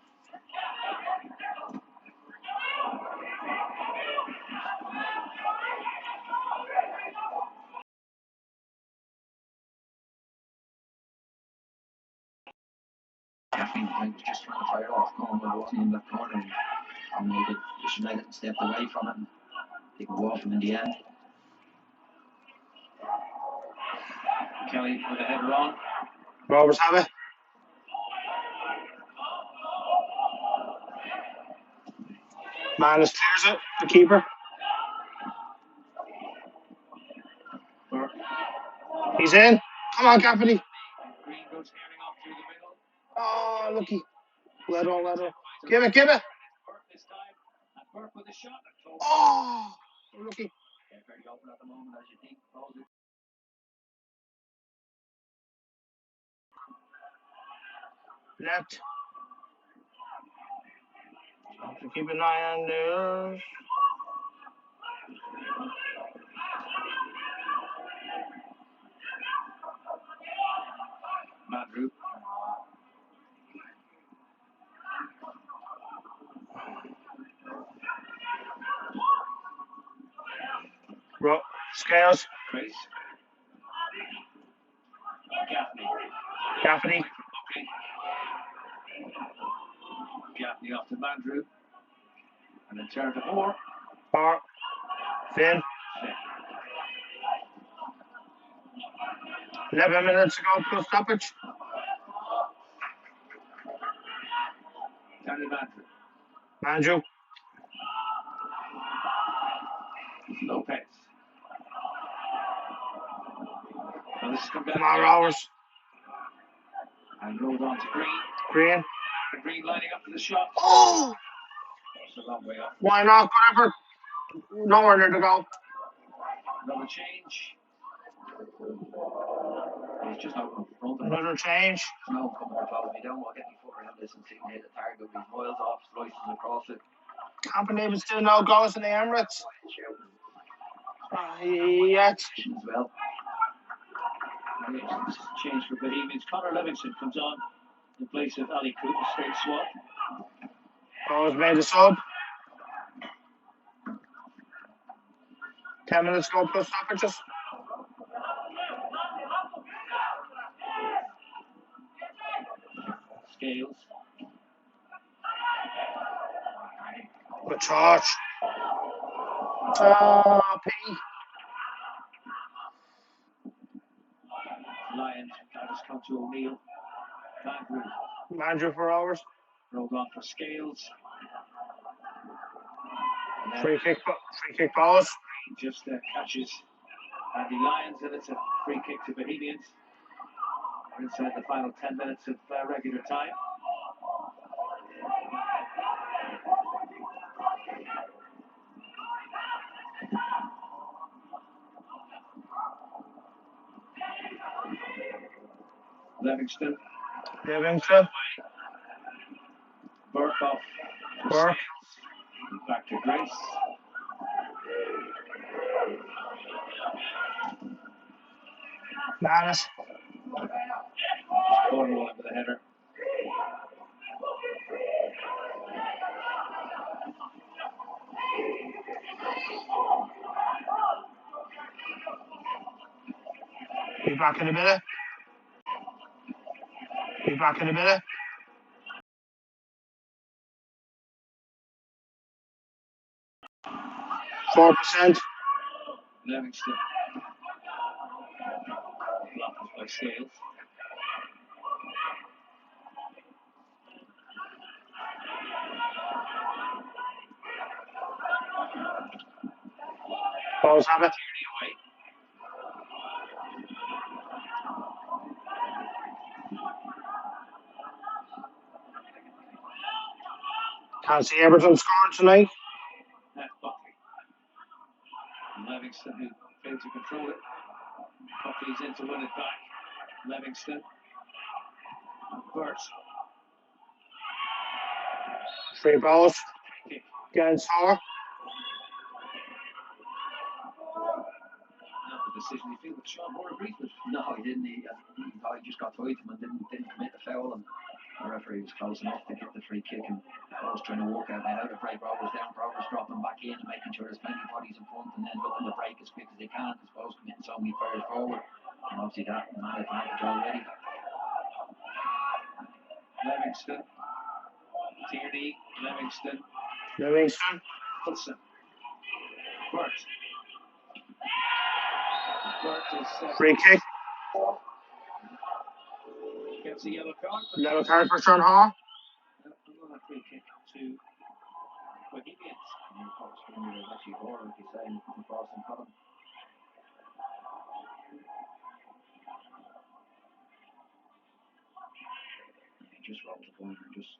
I was just trying to fire off going where I wasn't in that corner, and they should let it step away from it and take a walk from in the end. Kelly with a header on. Rovers have it. Manus clears it, the keeper. Burke. He's in. Come on, Gaffney. Green goes tearing off through the middle. Oh, lucky. Let on. Give it. Burke this time. And Burke with a shot. Oh, lucky. They're very open at the moment, as you think. Left. Have to keep an eye on there. Madru. Scales. Grace. Gaffney. Okay. Gaffney off to Madru. And then turn to Moore. Finn. 11 minutes to go plus stoppage. Danny Mandrew. Lopez. Now this has come down. Come on, Rovers. And rolled on to Green. Green lining up for the shot. Oh! It's a long way off. Why not? Whatever. Nowhere near to go. Another change. He's just out in front. Another change. No, coming to close me down. I'll get my foot around this and see him hit the target. He's miles off, slices across it. Can't believe it's still no goals in the Emirates. Yes. As well. Change for Bohemians. Connor Livingston comes on in place of Ali Coop, a straight swap. Rose made a sub. 10 minutes go plus stoppages. Scales. Good charge. Oh, P. Lions. That has come to O'Neill. Mandrew for hours. Rolled on for Scales. Free kick balls. Just catches Andy Lyons, and it's a free kick to Bohemians. We're inside the final 10 minutes of regular time. Livingston. Burke off. Burke. Back to Grace. Manus. Cornwall with the header. Be back in a minute. 4%. Livingston. Blocked by Scales. Balls have it. Can't see Everton scoring tonight. Buckley. Livingston, who failed to control it. Buckley's in to win it back. Livingston. Burt. Free balls. Against Hoare. Not the decision you feel that Sean Moore agreed with. No, he didn't. He thought he just got tight to him and didn't commit the foul. And the referee was close enough to get the free kick. And I was trying to work out how to break Rovers down. Rovers dropping back in and making sure there's plenty of bodies in front, and then looking to break as quick as they can. I suppose committing so many players forward. And obviously that man advantage already. Livingston. Tierney. Livingston. Hudson. Burt. Burt is free kick. Gets a yellow card. Yellow card for Sean Hoare. Another free kick to Bohemians. There's actually Hoare, like you say, in Boston Column. He just rolls the point and just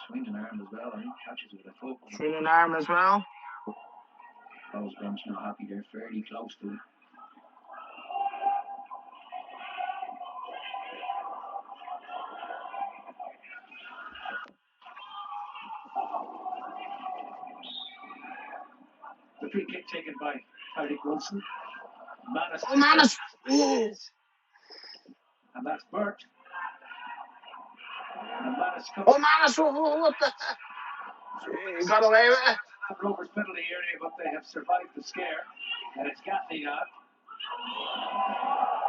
swinging arm as well. I think catches with a foot. Swinging arm as well. Those bench not happy. They're fairly close to it. The free kick taken by Tyreek Wilson. Manus. Oh, Manus. And that's Burt. And Manus comes. Oh, Manus. What the? He got away with it. Rovers penalty area, but they have survived the scare. And it's Gaffney now.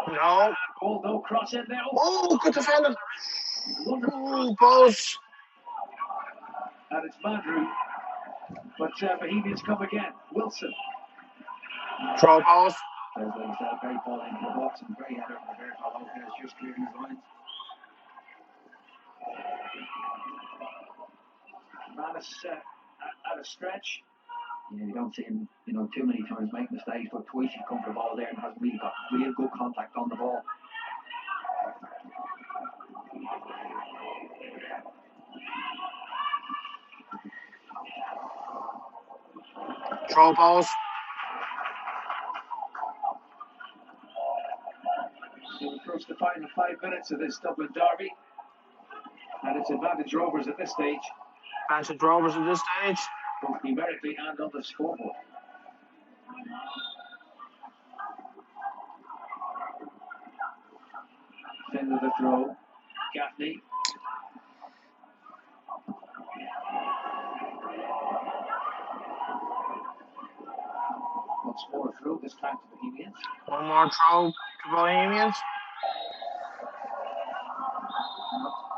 No. Oh, no cross in there. Oh, good defender. Oh, balls. And it's Mandrew. But Bohemians come again. Wilson. Throw balls. There's, like you said, a great ball into the box and great header from the very far out there. It's just clearing his lines. Manus at a stretch. Yeah, you don't see him, too many times make mistakes, but twice he's come for the ball there and has really got real good contact on the ball. Throw balls. So we approach the final 5 minutes of this Dublin derby. And it's advantage Rovers at this stage. Advantage Rovers at this stage. Both numerically and on the scoreboard. Then with the throw. Gaffney. Once more throw, this time to Bohemians. One more throw to Bohemians.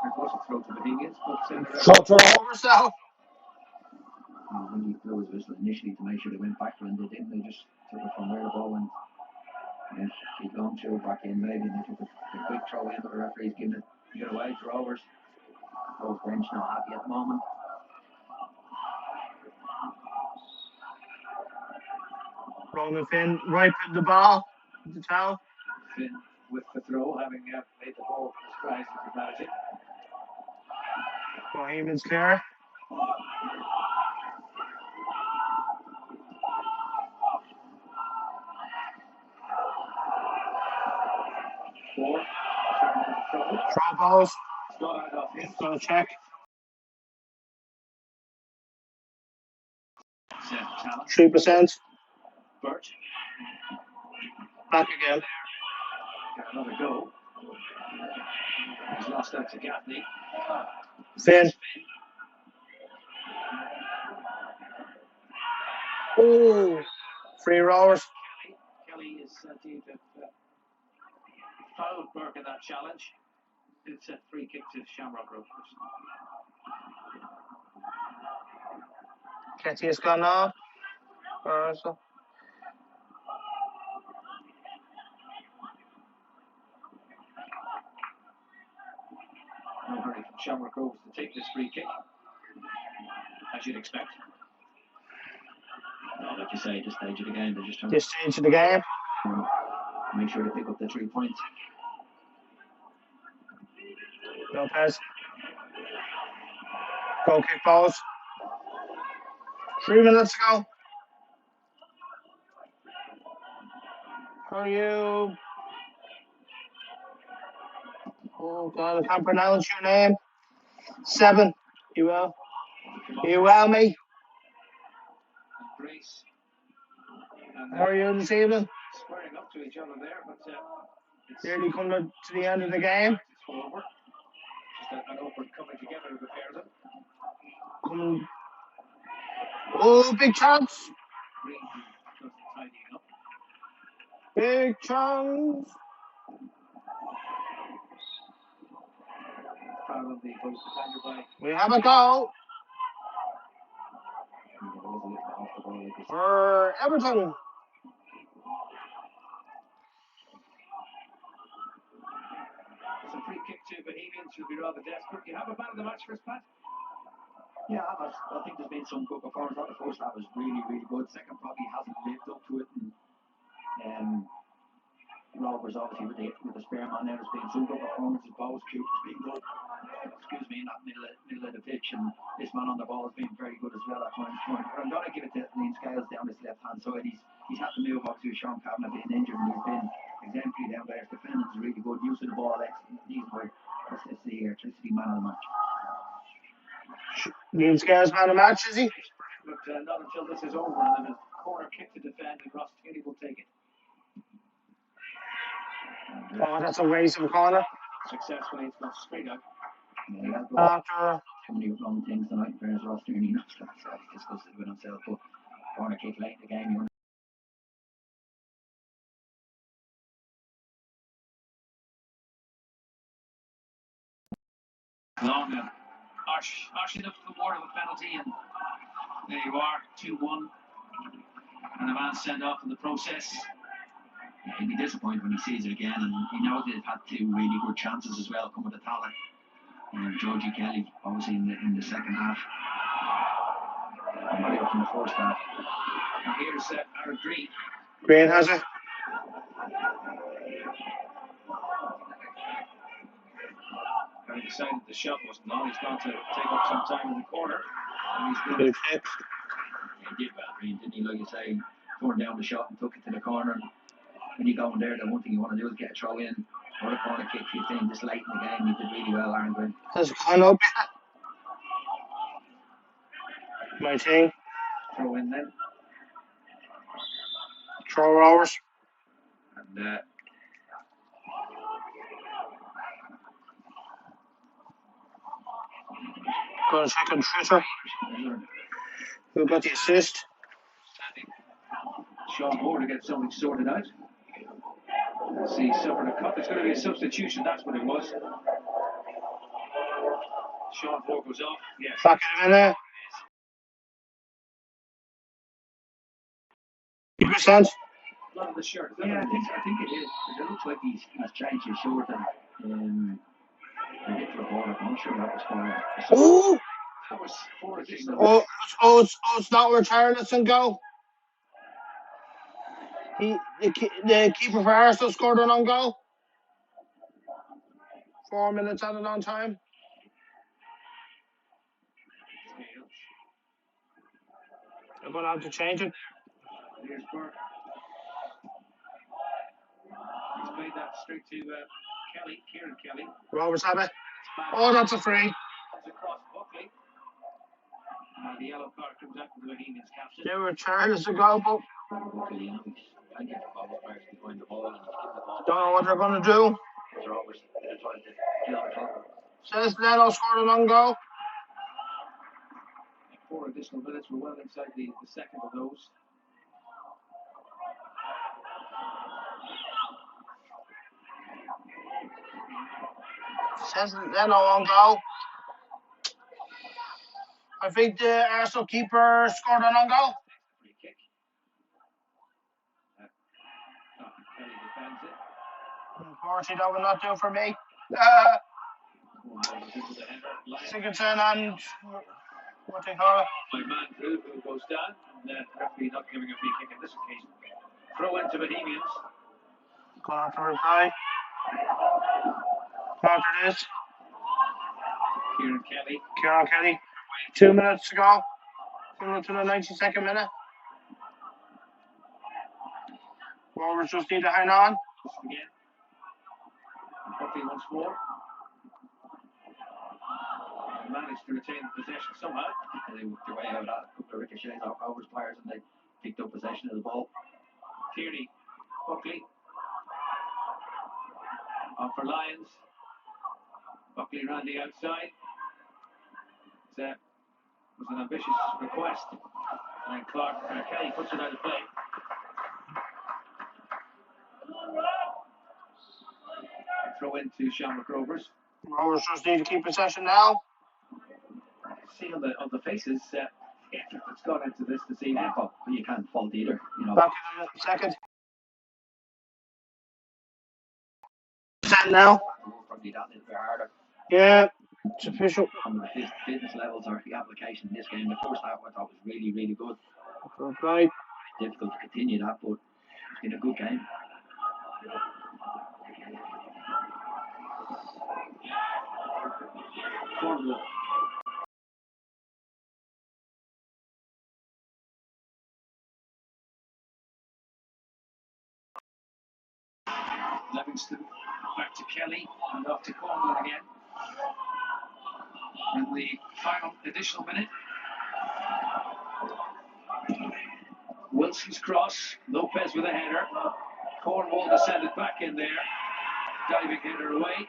It was a throw to Bohemians, but throw to Rovers though. When he blew his whistle initially to make sure they went back to him, they didn't. They just took it from where the ball went. Yeah, he'd gone through back in maybe, and they took a quick throw in, but the referee's giving it away to Rovers. Both bench not happy at the moment. Ronan Finn right with the ball. The towel. Finn with the throw, having made the ball from his tries with the magic. Bohemians clear. Four. Throw balls. Got out of him. Got a check. 3%. Birch. Back again. Got another go. He's lost out to Gaffney. Finn. Oh, free Rovers. Kelly is deemed to fouled Burke in that challenge. It's a free kick to Shamrock Rovers. Ketty has gone off. No hurry from Shamrock Rovers to take this free kick, as you'd expect. No, like you say, at this stage of the game, they're just trying This stage of the game. to make sure they pick up the 3 points. Lopez. Goal kick balls. 3 minutes ago. How are you? Oh God, I can't pronounce your name. 7. You will. You will, me. Grace. How are you this evening? Squaring up to each other there, but it's Nearly coming to the end of the game. it's over. Just an awkward coming together of the pair of them. Coming. Oh, big chance. Green just tidying up. Big chance. Foul on the post defender by. We have a goal for Everton. It's a free kick to Bohemians, who'll be rather desperate. You have a man of the match for us, Pat? Yeah, I think there's been some good performance. The first half was really, really good. Second probably hasn't lived up to it. And Rovers obviously with the spare man there, there's been some good performances. Ball's Cooper's been good. Excuse me, in that middle of the pitch, and this man on the ball has been very good as well at times. But I'm going to give it to Liam Scales down this left hand side. He's had to move up to Sean Cavanagh being injured, and he's been exemplary down there. His defending is really good. Use of the ball, excellent. He's my electricity man of the match. Liam Scales man of the match, is he? But not until this is over, and then a corner kick to defend, and Ross Tierney will take it. Oh, that's a waste of a corner. Successfully, it's gone straight out. Yeah, After too many wrong things tonight. Whereas Ross Tierney, disgusted with himself, but corner kick late in the game. You Long and harsh enough to award of a penalty, and there you are, 2-1, and a man sent off in the process. Yeah, he'd be disappointed when he sees it again, and he knows they've had 2 really good chances as well, come with the talent. And Georgie Kelly, obviously in the second half, and probably up in the first half. And here's Aaron Green. Green has it. Having decided the shot wasn't on, he's going to take up some time in the corner. And he's Big kick. Yeah, he did well, Green, didn't he? Like you say, turned down the shot and took it to the corner. And when you go in there, the one thing you want to do is get a throw in or a corner kick kicked in this late in the game. He did really well, Aaron Green. That's kind of my thing. Throw in then. Throw Rovers. And Go and check on Twitter. Who got the assist? Sean Moore to get something sorted out. Let's see, suffered a cut. There's going to be a substitution, that's what it was. Sean Moore goes off. Yes. Back in there. 2%. Not on the shirt. Yeah, I think it is. Because it looks like he's changed his shirt and hit for a ball. I'm not sure that was for. Oh! That was for additional. It's not Richarlison go. The keeper for Arsenal scored an own goal. 4 minutes added on time. They're going to have to change it. Here's Burke. He's played that straight to Kieran Kelly. Rovers have it. Oh, that's a free. Across Buckley. The yellow card comes out for the Bohemians captain. They were charged to go, but don't know what they're going to do. Says Leno scored an own goal. 4 additional minutes. We're well inside the second of those. Says Leno on goal. I think the Arsenal keeper scored an own goal. Free kick. Kelly defends it. Unfortunately, that will not do for me. Sigurdsson and what they call it? My man who goes down. And referee not giving a free kick on this occasion. Throw into Bohemians. Going on to reply. After this. Kieran Kelly. 2 minutes to go. Similar to the 92nd minute. Rovers just need to hang on. Again. Buckley once more. They managed to retain the possession somehow. They worked their way out of that. A couple of ricochets off Rovers players and they picked up possession of the ball. Tierney. Buckley. On for Lions. Buckley around the outside. It was an ambitious request. And Kelly puts it out of play. Throw into Shamrock Rovers. Rovers just need to keep possession now. See on the faces, the effort that's gone into this evening. But you can't fault either. You know. Back in a second. Now. Probably that little bit harder. Yeah, it's official. On the fitness levels or the application in this game, the first half I thought was really, really good. Right. Difficult to continue that, but it's been a good game. Cornwall. Livingston back to Kelly and off to Cornwall again. In the final additional minute. Wilson's cross. Lopez with a header. Cornwall descended back in there. Diving header away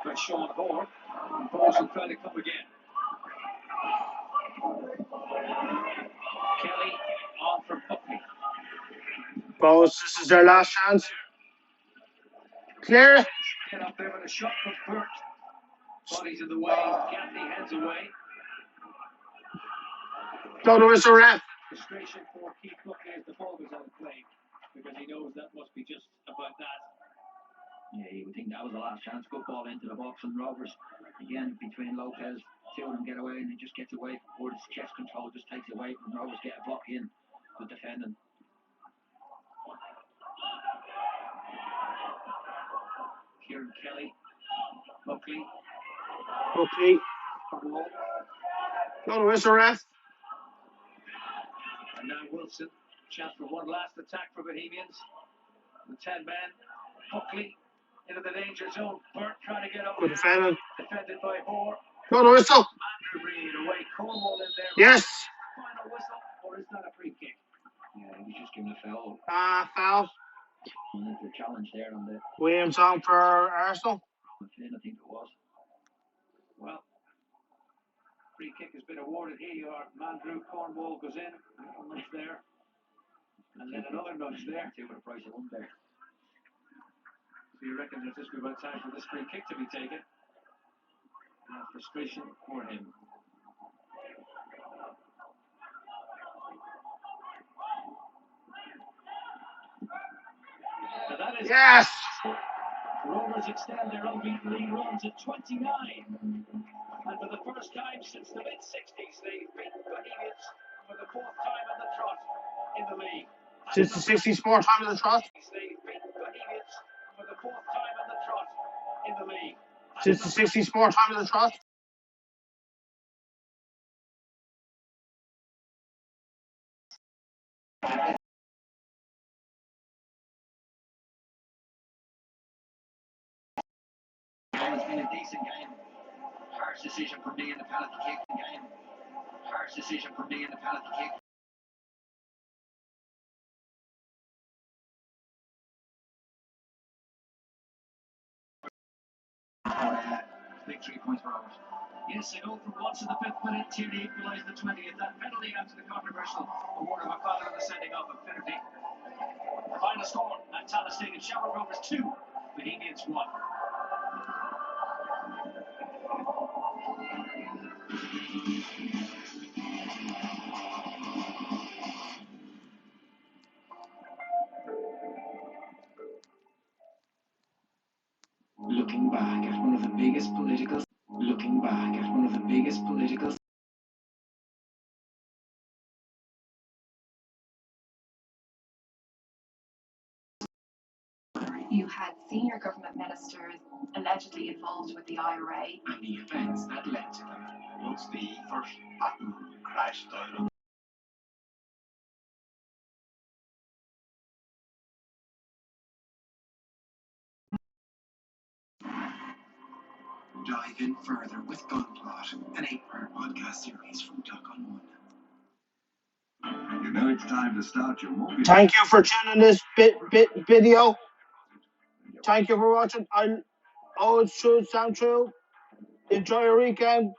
by Sean Hoare. And Bowes will try to come again. Kelly on for Buckley. Bowes, this is their last chance. Clear. Get up there with a shot from Burt. Body's in the way. Gaffney heads away. Don't know it's a ref. Frustration for Keith Buckley as the ball was out of play because he knows that must be just about that. Yeah, you would think that was the last chance. Good ball into the box and Rovers again between Lopez. Two of them get away and he just gets away from Ford's chest control, just takes away from Rovers, get a block in. Good defending. Kieran Kelly. Buckley. Don't know it's a ref. And now Wilson. Chance for one last attack for Bohemians. The 10 men. Buckley into the danger zone. Burt trying to get up. Good defending. Defended by Hoare. No whistle. Andrew Reid away. Cornwall in there. Yes. Final whistle. Or is that a free kick? Yeah, he was just giving a foul. Foul. The challenge there on the Williams on for Arsenal. I think it was. Well, free kick has been awarded. Here you are. Mandrew. Cornwall goes in. A nudge there. And then another nudge there. See what the price of one there. So you reckon there's just about time for this free kick to be taken? And frustration for him. And that is yes! Rovers extend their unbeaten league runs at 29. And for the first time since the mid-60s, they've beaten Bohemians for the fourth time on the trot in the league. Since the 64th time of the trot. They've beaten Bohemians for the 4th time in the trot in the league. Since the 64th time of the trot. It's been a decent game. Harsh decision for me in the penalty kick game. Harsh decision for me in the penalty kick. Big 3 points for Rovers. Yes, they go from once in the 5th minute to equalise the 20th. That penalty after the controversial award of McConnell and the sending off of Finnerty. The final score at Tallaght Stadium: Shamrock Rovers 2, Bohemians 1. Looking back at one of the biggest political you had senior government ministers allegedly involved with the IRA and the events that led to them. Once the first atom crash died, Dive in further with Gunplot, an 8-part podcast series from Duck on One. you know it's time to start your movie. Thank you for tuning this video. Thank you for watching. It's true, sound true. Enjoy your weekend.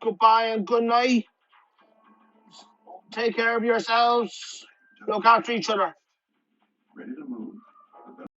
Goodbye and good night. Take care of yourselves. Look after each other.